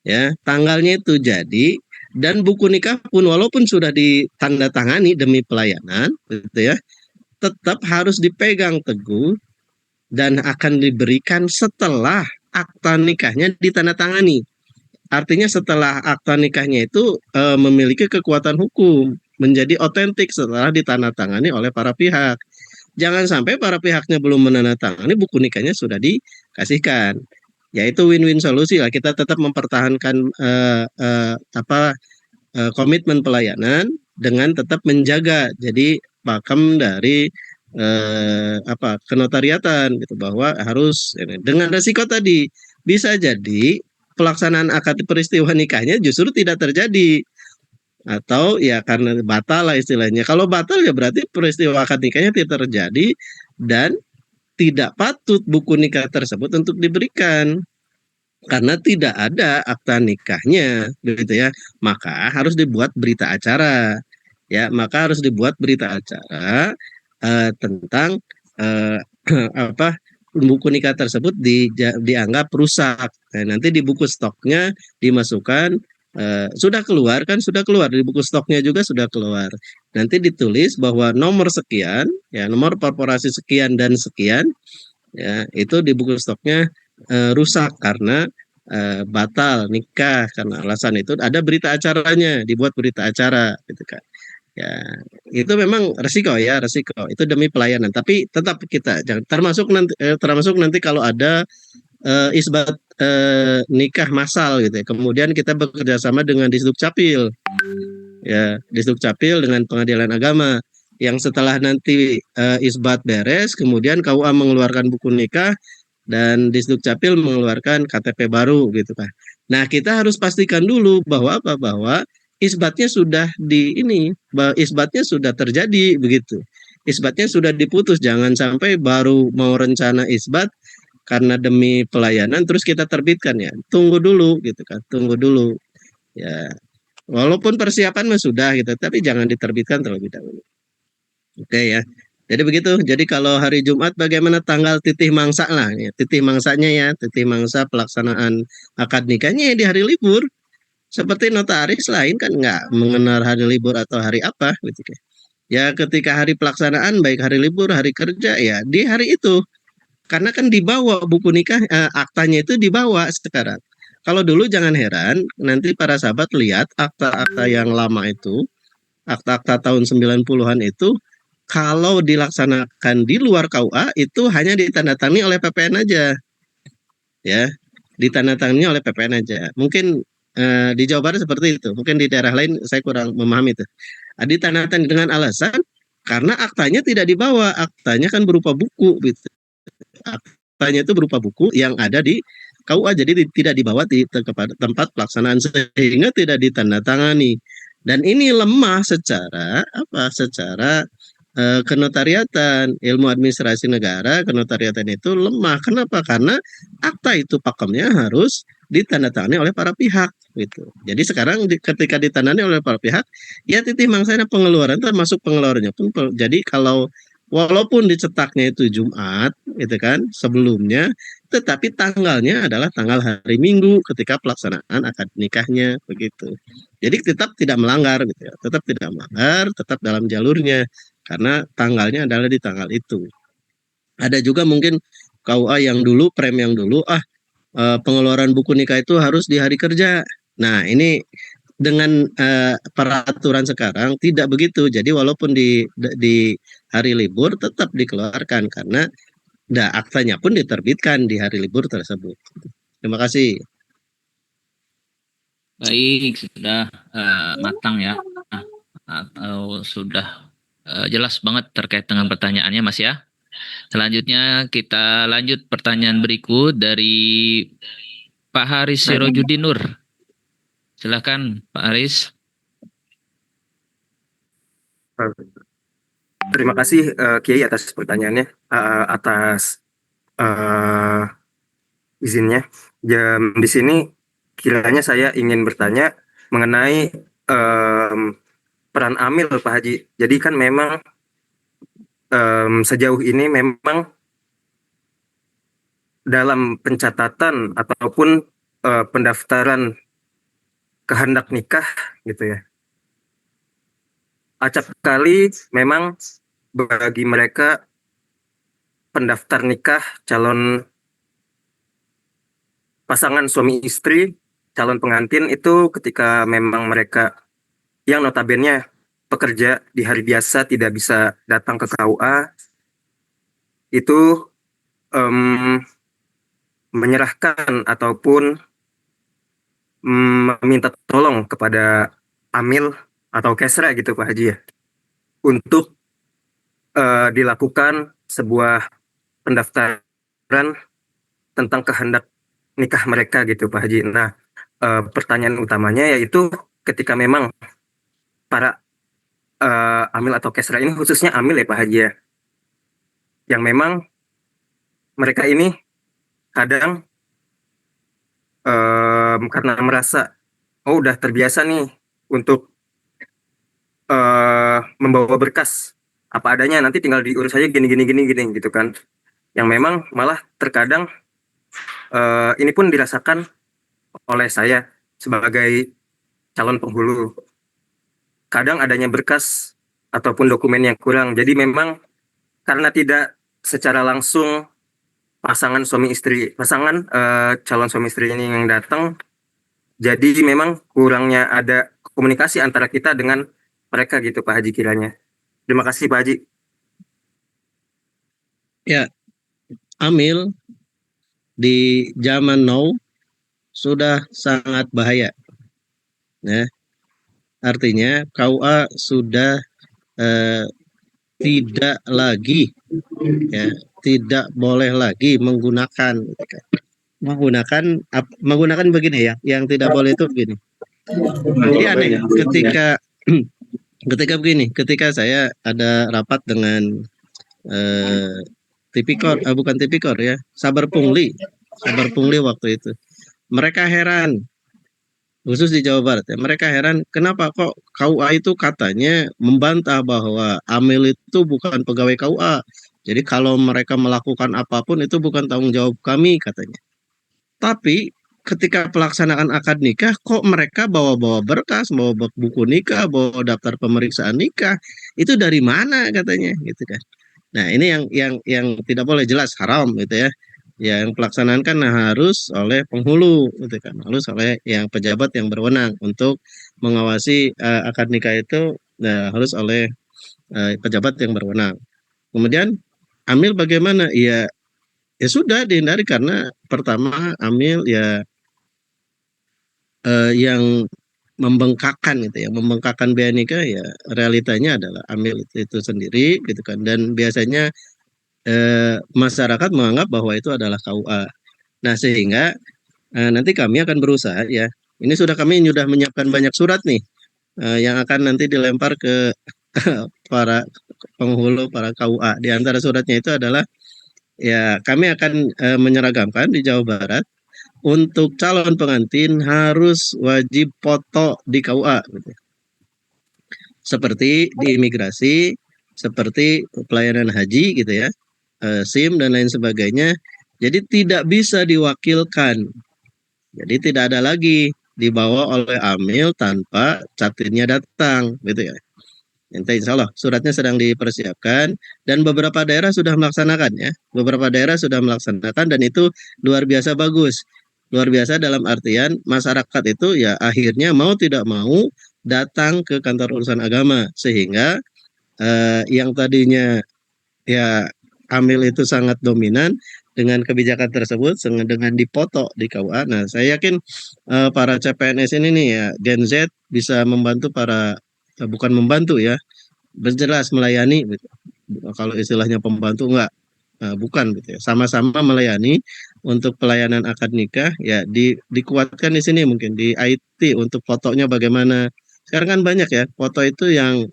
Ya, tanggalnya itu jadi dan buku nikah pun walaupun sudah ditandatangani demi pelayanan gitu ya, tetap harus dipegang teguh dan akan diberikan setelah akta nikahnya ditandatangani. Artinya setelah akta nikahnya itu memiliki kekuatan hukum, menjadi otentik setelah ditandatangani oleh para pihak. Jangan sampai para pihaknya belum menandatangani buku nikahnya sudah dikasihkan. Yaitu win-win solusi lah. Kita tetap mempertahankan komitmen pelayanan dengan tetap menjaga jadi pakem dari kenotariatan gitu bahwa harus dengan resiko tadi bisa jadi pelaksanaan akad peristiwa nikahnya justru tidak terjadi atau ya karena batal lah istilahnya. Kalau batal ya berarti peristiwa akad nikahnya tidak terjadi dan tidak patut buku nikah tersebut untuk diberikan karena tidak ada akta nikahnya gitu ya. Maka harus dibuat berita acara. Ya, maka harus dibuat berita acara tentang buku nikah tersebut dianggap rusak. Nah, nanti di buku stoknya dimasukkan sudah keluar di buku stoknya juga sudah keluar. Nanti ditulis bahwa nomor sekian, ya nomor korporasi sekian dan sekian, ya itu di buku stoknya rusak karena batal nikah karena alasan itu ada berita acaranya, dibuat berita acara gitu kan. Ya, itu memang resiko itu demi pelayanan. Tapi tetap kita jangan termasuk nanti kalau ada isbat nikah massal gitu ya. Kemudian kita bekerja sama dengan Disduk Capil. Ya, Disduk Capil dengan Pengadilan Agama yang setelah nanti isbat beres, kemudian KUA mengeluarkan buku nikah dan Disduk Capil mengeluarkan KTP baru gitu kan. Nah, kita harus pastikan dulu bahwa isbatnya sudah isbatnya sudah terjadi begitu. Isbatnya sudah diputus, jangan sampai baru mau rencana isbat karena demi pelayanan terus kita terbitkan ya. Tunggu dulu gitu kan, tunggu dulu. Ya. Walaupun persiapan sudah gitu, tapi jangan diterbitkan terlebih dahulu. Oke ya. Jadi begitu. Jadi kalau hari Jumat bagaimana tanggal titih mangsa lah, ya. Titih mangsanya ya, titih mangsa pelaksanaan akad nikahnya ya di hari libur. Seperti notaris lain kan nggak mengenal hari libur atau hari apa gitu kan. Ya ketika hari pelaksanaan baik hari libur, hari kerja ya di hari itu. Karena kan dibawa buku nikah, aktanya itu dibawa sekarang. Kalau dulu jangan heran, nanti para sahabat lihat akta-akta yang lama itu, akta-akta tahun 90-an itu, kalau dilaksanakan di luar KUA itu hanya ditandatangani oleh PPN aja. Ya, ditandatangani oleh PPN aja. Mungkin di Jawa Barat seperti itu. Mungkin di daerah lain saya kurang memahami itu. Ditandatangani dengan alasan karena aktanya tidak dibawa, aktanya kan berupa buku gitu. Aktanya itu berupa buku yang ada di KUA, jadi tidak dibawa kepada tempat pelaksanaan sehingga tidak ditandatangani. Dan ini lemah secara apa? Secara kenotariatan, ilmu administrasi negara, kenotariatan itu lemah. Kenapa? Karena akta itu pakemnya harus ditandatangani oleh para pihak gitu. Jadi sekarang ketika ditandatangani oleh para pihak, ya titih mangsanya pengeluaran termasuk pengeluarannya pun. Jadi kalau walaupun dicetaknya itu Jumat, gitu kan, sebelumnya, tetapi tanggalnya adalah tanggal hari Minggu ketika pelaksanaan akad nikahnya, begitu. Jadi tetap tidak melanggar, gitu ya, tetap tidak melanggar, tetap dalam jalurnya, karena tanggalnya adalah di tanggal itu. Ada juga mungkin KUA yang dulu, prem yang dulu, pengeluaran buku nikah itu harus di hari kerja. Nah, ini dengan peraturan sekarang tidak begitu. Jadi walaupun di hari libur tetap dikeluarkan karena aktanya pun diterbitkan di hari libur tersebut. Terima kasih. Baik, sudah matang ya. Sudah jelas banget terkait dengan pertanyaannya Mas ya. Selanjutnya kita lanjut pertanyaan berikut dari Pak Haris Sirojudin Nur. Silakan Pak Haris. Terima kasih Kiai atas pertanyaannya, atas izinnya. Di sini kiranya saya ingin bertanya mengenai peran amil Pak Haji. Jadi kan memang sejauh ini memang dalam pencatatan ataupun pendaftaran kehendak nikah gitu ya, acap kali memang bagi mereka pendaftar nikah calon pasangan suami istri, calon pengantin itu ketika memang mereka yang notabene pekerja di hari biasa tidak bisa datang ke KUA, itu menyerahkan ataupun meminta tolong kepada amil atau kesra gitu Pak Haji ya, untuk dilakukan sebuah pendaftaran tentang kehendak nikah mereka gitu Pak Haji. Nah, pertanyaan utamanya yaitu ketika memang para amil atau kesra ini, khususnya amil ya Pak Haji ya, yang memang mereka ini kadang karena merasa udah terbiasa nih untuk membawa berkas apa adanya, nanti tinggal diurus aja gini gitu kan, yang memang malah terkadang ini pun dirasakan oleh saya sebagai calon penghulu, kadang adanya berkas ataupun dokumen yang kurang. Jadi memang karena tidak secara langsung pasangan calon suami istri ini yang datang, jadi memang kurangnya ada komunikasi antara kita dengan mereka gitu Pak Haji kiranya. Terima kasih Pak Haji. Ya, amil di zaman now sudah sangat bahaya. Ya, artinya KUA sudah tidak lagi, ya, tidak boleh lagi menggunakan begini ya. Yang tidak boleh itu begini. Jadi aneh ketika saya ada rapat dengan Tipikor, bukan Tipikor ya, Sabar Pungli waktu itu. Mereka heran khusus di Jawa Barat ya. Mereka heran kenapa kok KUA itu katanya membantah bahwa Amil itu bukan pegawai KUA. Jadi kalau mereka melakukan apapun itu bukan tanggung jawab kami katanya. Tapi ketika pelaksanaan akad nikah kok mereka bawa-bawa berkas, bawa buku nikah, bawa daftar pemeriksaan nikah. Itu dari mana katanya gitu kan. Nah, ini yang tidak boleh, jelas haram gitu ya. Yang pelaksanaan kan harus oleh penghulu gitu kan, harus oleh yang pejabat yang berwenang untuk mengawasi akad nikah itu, harus oleh pejabat yang berwenang. Kemudian Amil bagaimana? Ya sudah dihindari karena pertama Amil ya yang membengkakkan gitu ya, membengkakkan biaya nikah ya realitanya adalah Amil itu sendiri gitu kan, dan biasanya masyarakat menganggap bahwa itu adalah KUA. Nah, sehingga nanti kami akan berusaha ya. Ini kami sudah menyiapkan banyak surat nih yang akan nanti dilempar ke para penghulu, para KUA. Di antara suratnya itu adalah ya kami akan menyeragamkan di Jawa Barat untuk calon pengantin harus wajib foto di KUA gitu. Seperti di imigrasi, seperti pelayanan haji gitu ya. SIM dan lain sebagainya. Jadi tidak bisa diwakilkan. Jadi tidak ada lagi dibawa oleh Amil tanpa catirnya datang, gitu ya. Nanti insya Allah suratnya sedang dipersiapkan dan beberapa daerah sudah melaksanakan ya. Beberapa daerah sudah melaksanakan dan itu luar biasa bagus. Luar biasa dalam artian masyarakat itu ya akhirnya mau tidak mau datang ke kantor urusan agama sehingga yang tadinya ya Amil itu sangat dominan dengan kebijakan tersebut dengan dipoto di KUA. Nah, saya yakin para CPNS ini nih ya Gen Z bisa membantu bukan membantu ya, berjelas melayani gitu. Kalau istilahnya pembantu enggak, bukan gitu ya. Sama-sama melayani untuk pelayanan akad nikah ya dikuatkan di sini mungkin di IT untuk fotonya bagaimana. Sekarang kan banyak ya foto itu yang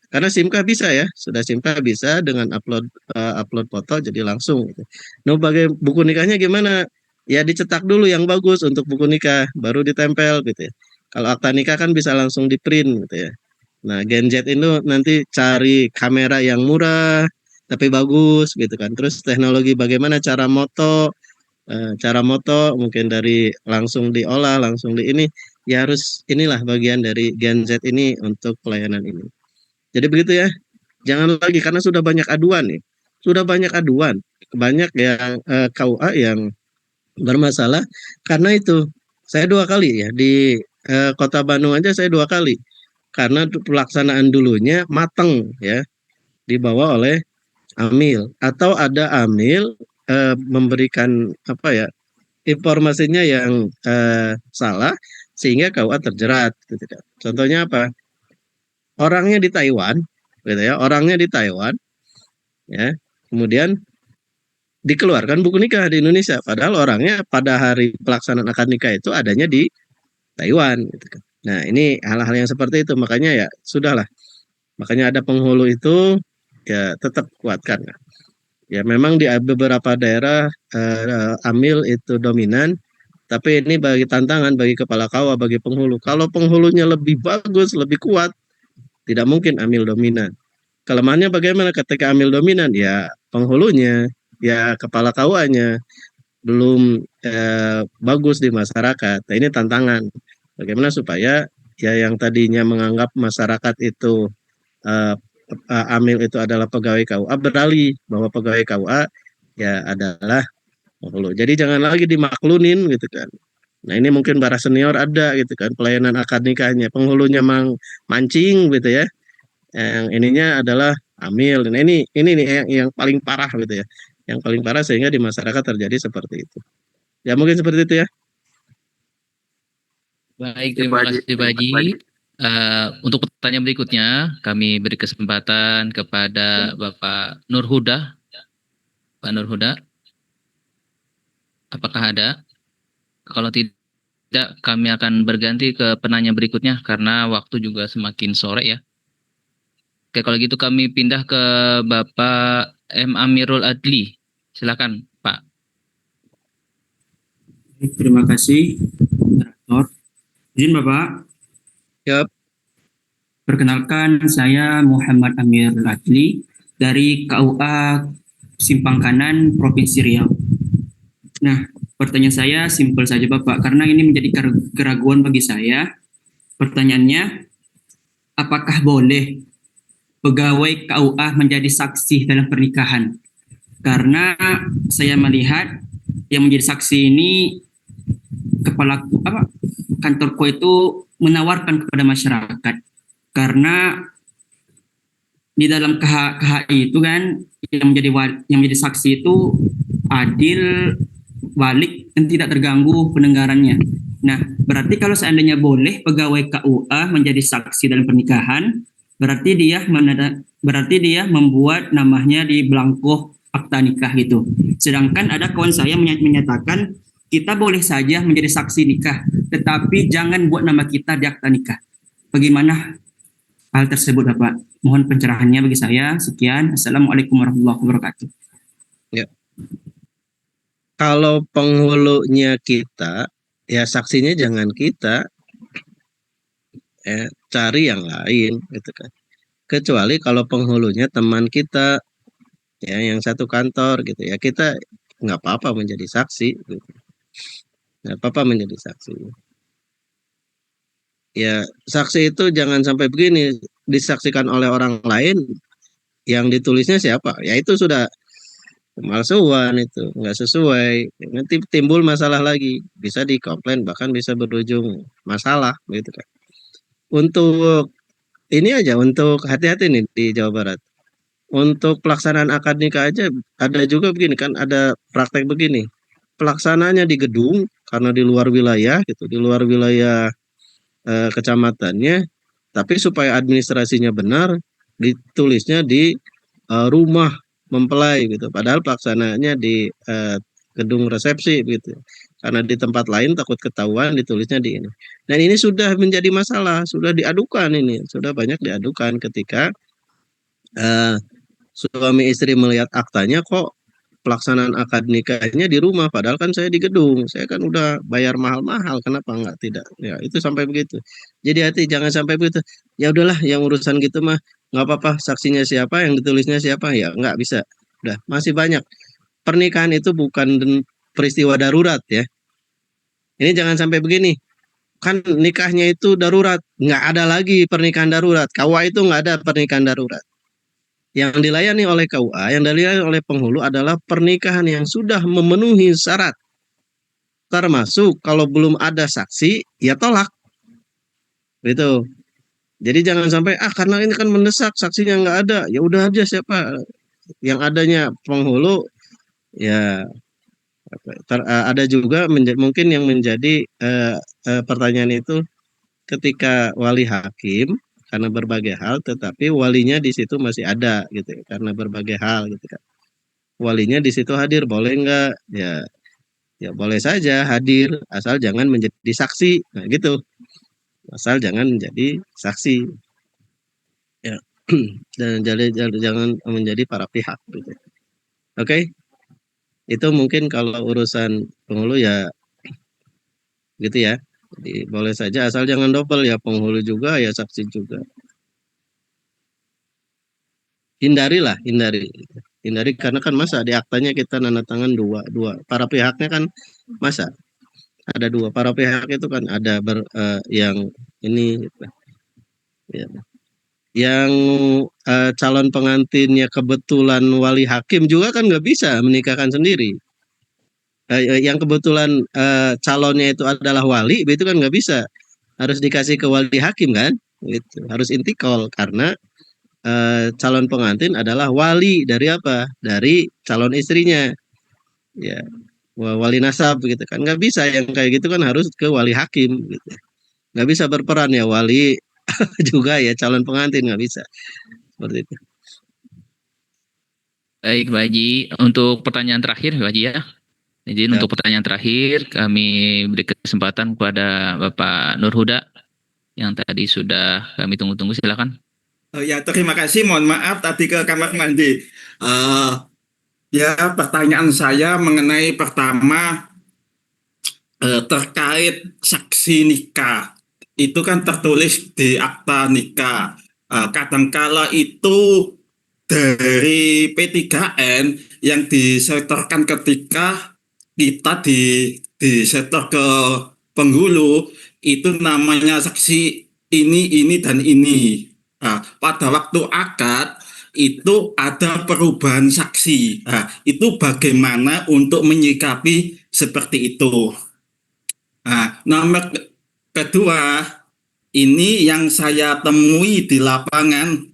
karena SIMK bisa ya, sudah SIMK bisa dengan upload foto jadi langsung gitu. Nah, buku nikahnya gimana? Ya dicetak dulu yang bagus untuk buku nikah, baru ditempel gitu ya. Kalau akta nikah kan bisa langsung di-print gitu ya. Nah, Gen Z itu nanti cari kamera yang murah tapi bagus gitu kan. Terus teknologi bagaimana cara moto mungkin dari langsung diolah, langsung di ini ya harus inilah bagian dari Gen Z ini untuk pelayanan ini. Jadi begitu ya. Jangan lagi karena sudah banyak aduan nih. Sudah banyak aduan. Banyak yang KUA yang bermasalah karena itu. Saya 2 kali ya di Kota Bandung aja saya 2 kali. Karena pelaksanaan dulunya mateng ya, dibawa oleh Amil atau ada Amil memberikan apa ya, informasinya yang salah sehingga KUA terjerat gitu kan. Contohnya apa? Orangnya di Taiwan, gitu ya, orangnya di Taiwan, ya, kemudian dikeluarkan buku nikah di Indonesia, padahal orangnya pada hari pelaksanaan akad nikah itu adanya di Taiwan, gitu kan. Nah, ini hal-hal yang seperti itu, makanya ya sudahlah, makanya ada penghulu itu ya tetap kuatkan. Ya memang di beberapa daerah Amil itu dominan, tapi ini bagi tantangan bagi kepala KUA, bagi penghulu. Kalau penghulunya lebih bagus, lebih kuat, tidak mungkin Amil dominan. Kelemahannya bagaimana ketika Amil dominan? Ya penghulunya, ya kepala KUA-nya belum bagus di masyarakat. Nah, ini tantangan. Bagaimana supaya ya yang tadinya menganggap masyarakat itu Amil itu adalah pegawai KUA beralih bahwa pegawai KUA ya adalah penghulu. Jadi jangan lagi dimaklunin gitu kan. Nah, ini mungkin para senior ada gitu kan pelayanan akad nikahnya, penghulunya mancing gitu ya. Yang ininya adalah Amil. Dan ini nih yang paling parah gitu ya. Yang paling parah sehingga di masyarakat terjadi seperti itu. Ya mungkin seperti itu ya. Baik, terima kasih Pak Haji. Untuk pertanyaan berikutnya, kami beri kesempatan kepada Bapak Nur Huda. Pak Nur Huda, apakah ada? Kalau tidak, kami akan berganti ke penanya berikutnya karena waktu juga semakin sore ya. Oke, kalau gitu kami pindah ke Bapak M. Amirul Adli. Silakan, Pak. Terima kasih, Dr. Izin Bapak. Yap. Perkenalkan, saya Muhammad Amir Radli dari KUA Simpang Kanan, Provinsi Riau. Nah, pertanyaan saya simpel saja Bapak, karena ini menjadi keraguan bagi saya. Pertanyaannya, apakah boleh pegawai KUA menjadi saksi dalam pernikahan? Karena saya melihat yang menjadi saksi ini kantorku itu menawarkan kepada masyarakat, karena di dalam KHI itu kan yang menjadi saksi itu adil, balik, dan tidak terganggu pendengarannya. Nah, berarti kalau seandainya boleh pegawai KUA menjadi saksi dalam pernikahan, berarti dia membuat namanya di belangko akta nikah gitu. Sedangkan ada kawan saya menyatakan kita boleh saja menjadi saksi nikah, tetapi jangan buat nama kita di akta nikah. Bagaimana hal tersebut, Bapak? Mohon pencerahannya bagi saya. Sekian. Assalamualaikum warahmatullahi wabarakatuh. Ya. Kalau penghulunya kita, ya saksinya jangan kita, cari yang lain, gitu kan. Kecuali kalau penghulunya teman kita, ya yang satu kantor, gitu ya, kita nggak apa-apa menjadi saksi, gitu. Nggak apa-apa menjadi saksi. Ya, saksi itu jangan sampai begini, disaksikan oleh orang lain, yang ditulisnya siapa? Ya itu sudah pemalsuan, itu nggak sesuai. Nanti timbul masalah lagi, bisa dikomplain, bahkan bisa berujung masalah, gitu kan. Untuk ini aja, untuk hati-hati nih di Jawa Barat. Untuk pelaksanaan akad nikah aja ada juga begini kan, ada praktek begini. Pelaksanaannya di gedung karena di luar wilayah gitu, di luar wilayah kecamatannya, tapi supaya administrasinya benar ditulisnya di rumah mempelai gitu, padahal pelaksanaannya di gedung resepsi gitu, karena di tempat lain takut ketahuan ditulisnya di ini. Dan ini sudah menjadi masalah, sudah diadukan, ini sudah banyak diadukan ketika suami istri melihat aktanya kok pelaksanaan akad nikahnya di rumah, padahal kan saya di gedung, saya kan udah bayar mahal-mahal, kenapa enggak tidak? Ya itu sampai begitu. Jadi hati, jangan sampai begitu. Ya udahlah, yang urusan gitu mah nggak apa-apa, saksinya siapa, yang ditulisnya siapa, ya nggak bisa. Udah, masih banyak. Pernikahan itu bukan peristiwa darurat ya. Ini jangan sampai begini. Kan nikahnya itu darurat, nggak ada lagi pernikahan darurat. KUA itu nggak ada pernikahan darurat. Yang dilayani oleh KUA, yang dilayani oleh penghulu adalah pernikahan yang sudah memenuhi syarat. Termasuk kalau belum ada saksi, ya tolak. Gitu. Jadi jangan sampai, karena ini kan mendesak, saksinya nggak ada, ya udah aja siapa. Yang adanya penghulu, ya ada juga mungkin yang menjadi pertanyaan itu ketika wali hakim, karena berbagai hal, tetapi walinya di situ masih ada gitu ya, karena berbagai hal gitu kan. Walinya di situ hadir, boleh enggak? Ya boleh saja hadir, asal jangan menjadi saksi. Nah, gitu. Asal jangan menjadi saksi. Ya. Dan jangan menjadi para pihak gitu. Oke. Itu mungkin kalau urusan penghulu ya gitu ya. Jadi boleh saja asal jangan double ya, penghulu juga ya saksi juga. Hindari karena kan masa di aktanya kita nanda tangan dua para pihaknya kan, masa ada dua para pihak itu kan, ada yang ini ya, yang calon pengantinnya kebetulan wali hakim juga kan nggak bisa menikahkan sendiri. Yang kebetulan calonnya itu adalah wali, itu kan nggak bisa, harus dikasih ke wali hakim kan, gitu. Harus intikal karena calon pengantin adalah wali dari apa? Dari calon istrinya, ya wali nasab gitu kan. Nggak bisa yang kayak gitu kan, harus ke wali hakim gitu. Nggak bisa berperan ya wali juga ya calon pengantin, nggak bisa seperti itu. Baik, Pak Haji. Untuk pertanyaan terakhir, Pak Haji ya. Izin untuk pertanyaan terakhir, kami beri kesempatan kepada Bapak Nur Huda yang tadi sudah kami tunggu-tunggu, silakan. Ya, terima kasih. Mohon maaf tadi ke kamar mandi. Ya, pertanyaan saya mengenai pertama terkait saksi nikah. itu kan tertulis di akta nikah. Kadangkala itu dari P3N yang disetorkan ketika kita disetor ke penghulu, itu namanya saksi ini, dan ini. Pada waktu akad itu ada perubahan saksi. Itu bagaimana untuk menyikapi seperti itu. Nomor kedua, ini yang saya temui di lapangan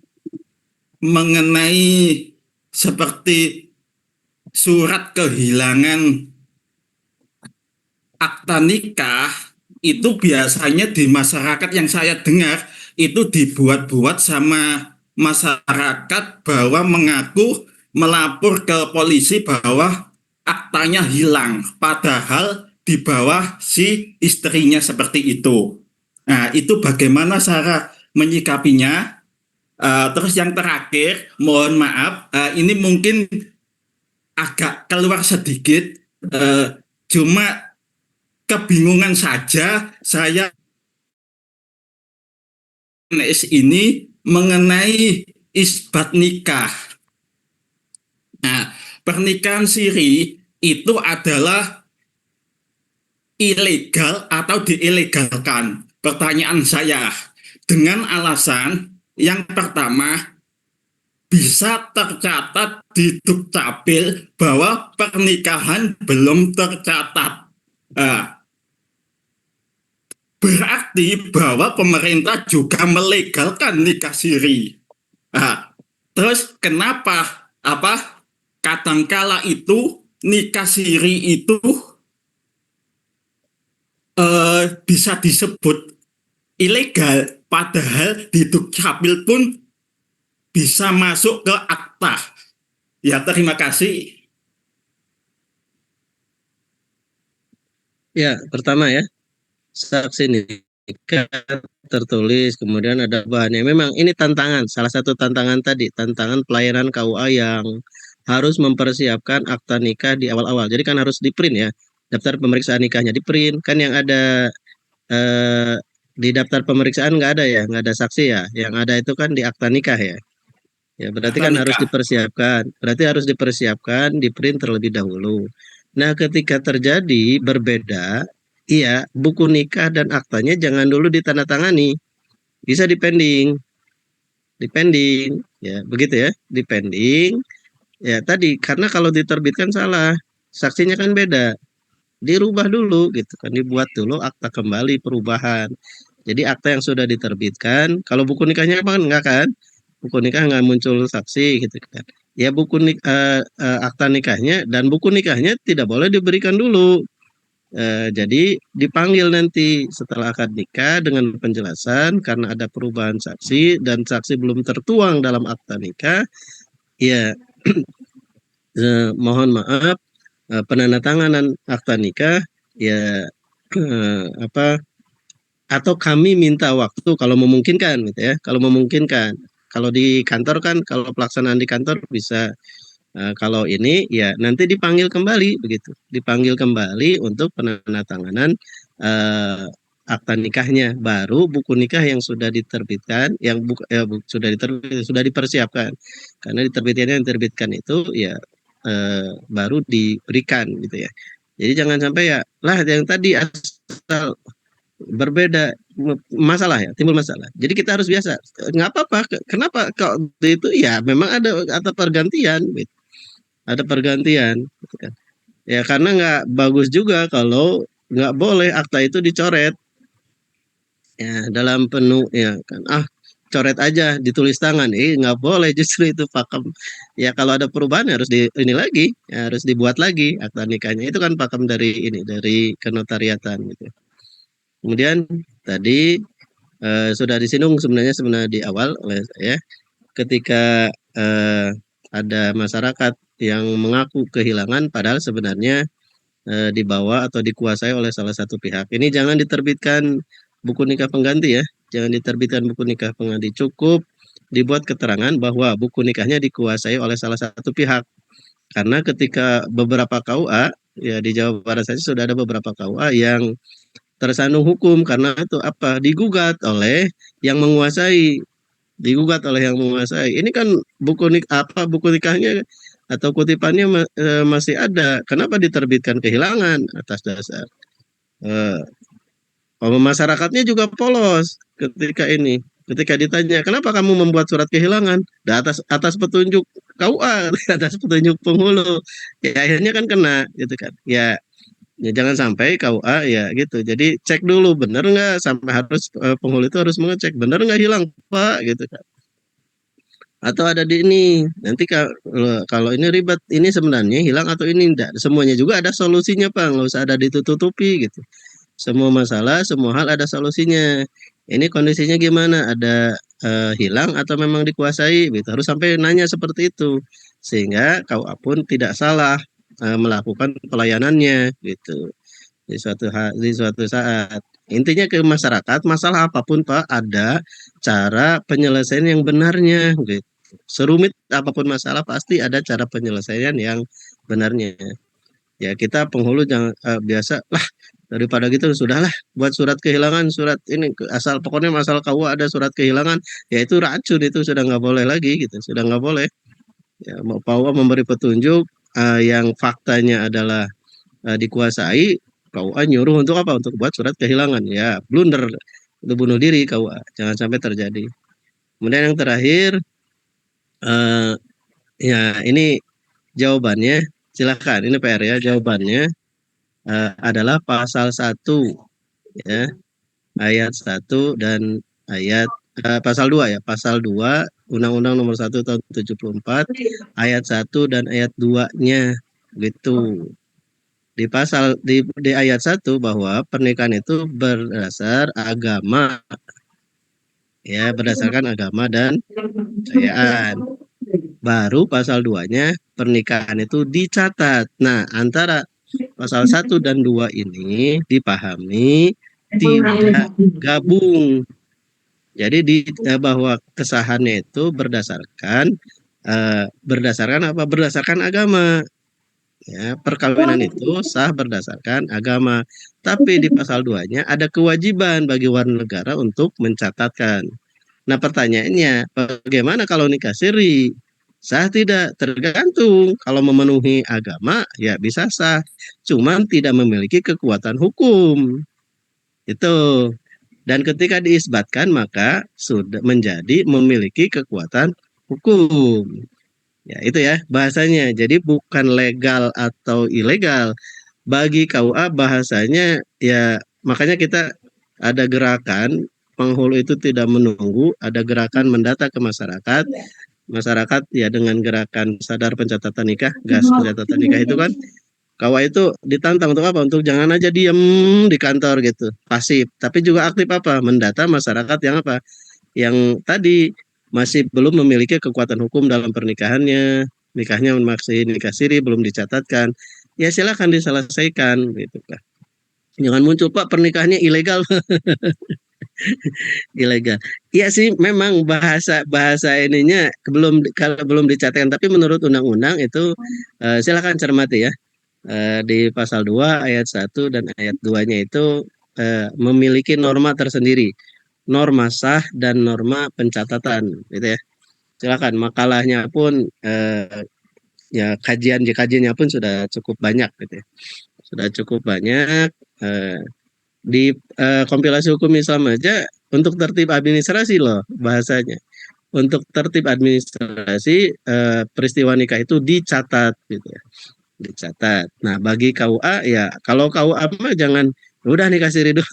mengenai seperti surat kehilangan akta nikah, itu biasanya di masyarakat yang saya dengar itu dibuat-buat sama masyarakat bahwa mengaku melapor ke polisi bahwa aktanya hilang, padahal di bawah si istrinya seperti itu. Nah, itu bagaimana cara menyikapinya? Terus yang terakhir, mohon maaf, ini mungkin agak keluar sedikit, cuma kebingungan saja saya ini mengenai isbat nikah. Nah, pernikahan siri itu adalah ilegal atau diilegalkan. Pertanyaan saya, dengan alasan yang pertama, bisa tercatat di Dukcapil bahwa pernikahan belum tercatat. Berarti bahwa pemerintah juga melegalkan nikah siri. Terus kenapa kadangkala itu nikah siri itu bisa disebut ilegal, padahal di Dukcapil pun bisa masuk ke akta. Ya, terima kasih. Ya, pertama ya, saksi nikah tertulis, kemudian ada bahannya. Memang ini tantangan, salah satu tantangan tadi, tantangan pelayanan KUA yang harus mempersiapkan akta nikah di awal-awal. Jadi kan harus di print ya, daftar pemeriksaan nikahnya di print. Kan yang ada di daftar pemeriksaan nggak ada ya, nggak ada saksi ya. Yang ada itu kan di akta nikah ya. Ya, berarti kan harus dipersiapkan. Berarti harus dipersiapkan, di print terlebih dahulu. Nah, ketika terjadi berbeda, iya, buku nikah dan aktanya jangan dulu ditandatangani. Bisa dipending. Dipending, ya, begitu ya, dipending. Ya, tadi karena kalau diterbitkan salah, saksinya kan beda. Dirubah dulu gitu kan, dibuat dulu akta kembali perubahan. Jadi akta yang sudah diterbitkan, kalau buku nikahnya kan enggak kan? Buku nikah nggak muncul saksi gitu kan. Ya akta nikahnya dan buku nikahnya tidak boleh diberikan dulu. Jadi dipanggil nanti setelah akad nikah dengan penjelasan karena ada perubahan saksi dan saksi belum tertuang dalam akta nikah. Ya mohon maaf, penandatanganan akta nikah ya atau kami minta waktu kalau memungkinkan gitu ya, kalau memungkinkan. Kalau di kantor kan, kalau pelaksanaan di kantor bisa, kalau ini ya nanti dipanggil kembali begitu, dipanggil kembali untuk penandatanganan akta nikahnya, baru buku nikah yang sudah diterbitkan, yang sudah dipersiapkan, karena diterbitkan itu ya baru diberikan gitu ya. Jadi jangan sampai ya lah yang tadi asal berbeda masalah ya, timbul masalah. Jadi kita harus biasa, nggak apa-apa. Kenapa kok itu ya memang ada pergantian, gitu. Ada pergantian, gitu kan. Ya karena nggak bagus juga kalau nggak boleh akta itu dicoret. Ya dalam penuh ya kan, coret aja ditulis tangan, nggak boleh justru itu pakem. Ya kalau ada perubahan harus ini lagi, ya, harus dibuat lagi akta nikahnya. Itu kan pakem dari kenotariatan gitu. Kemudian tadi sudah disinggung sebenarnya di awal oleh saya, ketika ada masyarakat yang mengaku kehilangan padahal sebenarnya dibawa atau dikuasai oleh salah satu pihak. Ini jangan diterbitkan buku nikah pengganti ya, jangan diterbitkan buku nikah pengganti, cukup dibuat keterangan bahwa buku nikahnya dikuasai oleh salah satu pihak. Karena ketika beberapa KUA ya di Jawa Barat saja sudah ada beberapa KUA yang tersandung hukum karena itu apa? Digugat oleh yang menguasai, Ini kan buku nikahnya atau kutipannya masih ada. Kenapa diterbitkan kehilangan atas dasar masyarakatnya juga polos ketika ditanya kenapa kamu membuat surat kehilangan atas petunjuk KUA atas petunjuk penghulu ya akhirnya kan kena gitu kan ya. Ya jangan sampai KUA ya gitu. Jadi cek dulu benar nggak sampai harus penghulu itu harus mengecek benar nggak hilang Pak gitu kan. Atau ada di ini. Nanti kalau ini ribet ini sebenarnya hilang atau ini enggak. Semuanya juga ada solusinya Pak. Nggak usah ada ditutupi gitu. Semua masalah, semua hal ada solusinya. Ini kondisinya gimana? Ada hilang atau memang dikuasai gitu. Harus sampai nanya seperti itu. Sehingga KUA pun tidak salah melakukan pelayanannya gitu di suatu saat. Intinya ke masyarakat masalah apapun Pak ada cara penyelesaian yang benarnya gitu. Serumit apapun masalah pasti ada cara penyelesaian yang benarnya. Ya kita penghulu jangan biasa lah daripada gitu sudahlah buat surat kehilangan surat ini asal pokoknya masalah KUA ada surat kehilangan ya itu racun itu sudah nggak boleh lagi gitu sudah nggak boleh ya mau KUA memberi petunjuk yang faktanya adalah dikuasai KUA nyuruh untuk apa untuk buat surat kehilangan ya blunder itu bunuh diri KUA jangan sampai terjadi. Kemudian yang terakhir ya ini jawabannya silakan ini PR ya jawabannya adalah pasal 1 ya ayat 1 dan ayat pasal 2 ya pasal 2 Undang-Undang Nomor 1 tahun 74 ayat 1 dan ayat 2-nya gitu. Di ayat 1 bahwa pernikahan itu berdasar agama ya berdasarkan agama dan kepercayaan. Baru pasal 2-nya pernikahan itu dicatat. Nah, antara pasal 1 dan 2 ini dipahami tidak gabung. Jadi bahwa kesahannya itu berdasarkan apa? Berdasarkan agama. Ya, perkawinan itu sah berdasarkan agama. Tapi di pasal 2-nya ada kewajiban bagi warga negara untuk mencatatkan. Nah, pertanyaannya, bagaimana kalau nikah siri? Sah tidak? Tergantung. Kalau memenuhi agama, ya bisa sah. Cuman tidak memiliki kekuatan hukum. Itu. Dan ketika diisbatkan, maka sudah menjadi memiliki kekuatan hukum. Ya, itu ya bahasanya. Jadi bukan legal atau ilegal. Bagi KUA bahasanya ya makanya kita ada gerakan penghulu itu tidak menunggu, ada gerakan mendata ke masyarakat. Masyarakat ya dengan gerakan sadar pencatatan nikah, gas pencatatan nikah itu kan KUA itu ditantang untuk apa? Untuk jangan aja diem di kantor gitu, pasif, tapi juga aktif apa? Mendata masyarakat yang apa? Yang tadi masih belum memiliki kekuatan hukum dalam pernikahannya, nikahnya masih nikah siri belum dicatatkan, ya silakan diselesaikan gitu kan. Jangan muncul Pak pernikahannya ilegal, ilegal. Iya sih memang bahasa ininya kalau belum dicatatkan, tapi menurut undang-undang itu silakan cermati ya. Di pasal 2 ayat 1 dan ayat 2-nya itu memiliki norma tersendiri. Norma sah dan norma pencatatan gitu ya. Silakan makalahnya pun ya kajiannya pun sudah cukup banyak gitu ya. Sudah cukup banyak di kompilasi hukum Islam aja untuk tertib administrasi loh bahasanya. Untuk tertib administrasi peristiwa nikah itu dicatat gitu ya. Dicatat. Nah, bagi KUA ya kalau KUA mah jangan udah nikah siri dulu.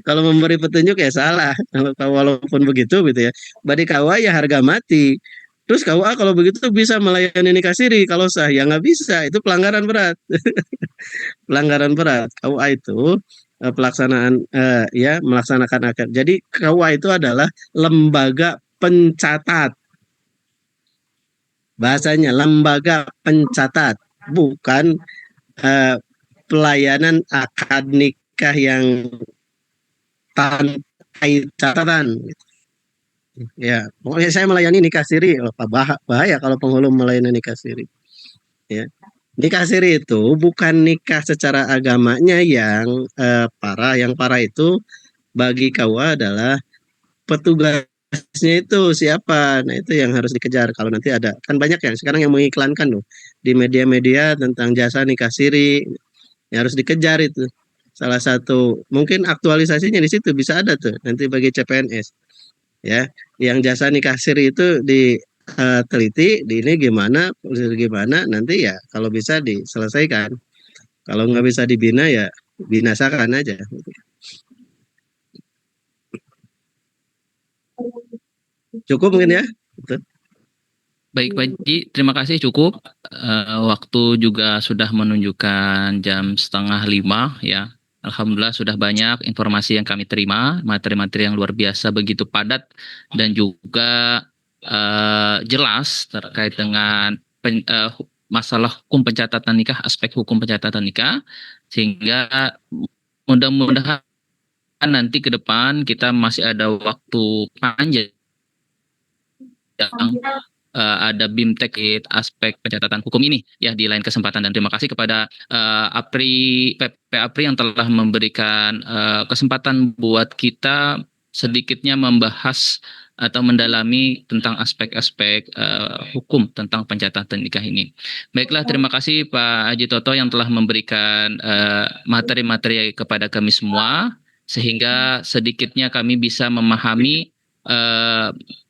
Kalau memberi petunjuk ya salah. Walaupun begitu gitu ya. Bagi KUA ya harga mati. Terus KUA kalau begitu bisa melayani nikah siri. Kalau sah ya nggak bisa. Itu pelanggaran berat. Pelanggaran berat. KUA itu pelaksanaan ya melaksanakan akad. Jadi KUA itu adalah lembaga pencatat. Bahasanya lembaga pencatat, bukan pelayanan akad nikah yang tanpa catatan. Ya, pokoknya saya melayani nikah siri. Bahaya kalau penghulu melayani nikah siri. Ya. Nikah siri itu bukan nikah secara agamanya yang parah. Yang parah itu bagi KUA adalah petugasnya itu siapa. Nah, itu yang harus dikejar. Kalau nanti ada, kan banyak yang sekarang yang mengiklankan loh di media-media tentang jasa nikah siri. Ya, harus dikejar itu. Salah satu mungkin aktualisasinya di situ bisa ada tuh nanti bagi CPNS. Ya, yang jasa nikah siri itu diteliti di ini gimana nanti ya kalau bisa diselesaikan, kalau nggak bisa dibina ya binasakan aja. Cukup mungkin ya. Gitu. Baik Pak Haji, terima kasih cukup. Waktu juga sudah menunjukkan jam 4:30 ya. Alhamdulillah sudah banyak informasi yang kami terima, materi-materi yang luar biasa begitu padat dan juga jelas terkait dengan masalah hukum pencatatan nikah, aspek hukum pencatatan nikah, sehingga mudah-mudahan nanti ke depan kita masih ada waktu panjang ada BIMTEK aspek pencatatan hukum ini ya di lain kesempatan, dan terima kasih kepada Apri yang telah memberikan kesempatan buat kita sedikitnya membahas atau mendalami tentang aspek-aspek hukum tentang pencatatan nikah ini. Baiklah, terima kasih Pak Haji Toto yang telah memberikan materi-materi kepada kami semua, sehingga sedikitnya kami bisa memahami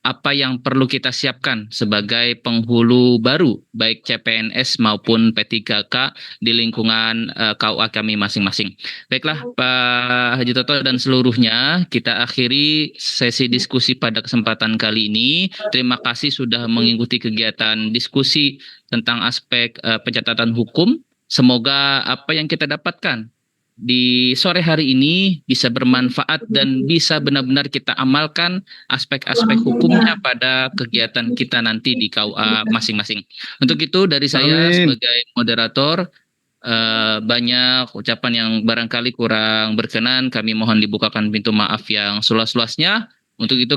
apa yang perlu kita siapkan sebagai penghulu baru baik CPNS maupun P3K di lingkungan KUA kami masing-masing. Baiklah Pak Haji Toto dan seluruhnya, kita akhiri sesi diskusi pada kesempatan kali ini. Terima kasih sudah mengikuti kegiatan diskusi tentang aspek pencatatan hukum. Semoga apa yang kita dapatkan di sore hari ini bisa bermanfaat dan bisa benar-benar kita amalkan aspek-aspek hukumnya pada kegiatan kita nanti di KUA masing-masing. Untuk itu dari saya sebagai moderator, banyak ucapan yang barangkali kurang berkenan, kami mohon dibukakan pintu maaf yang seluas-luasnya. Untuk itu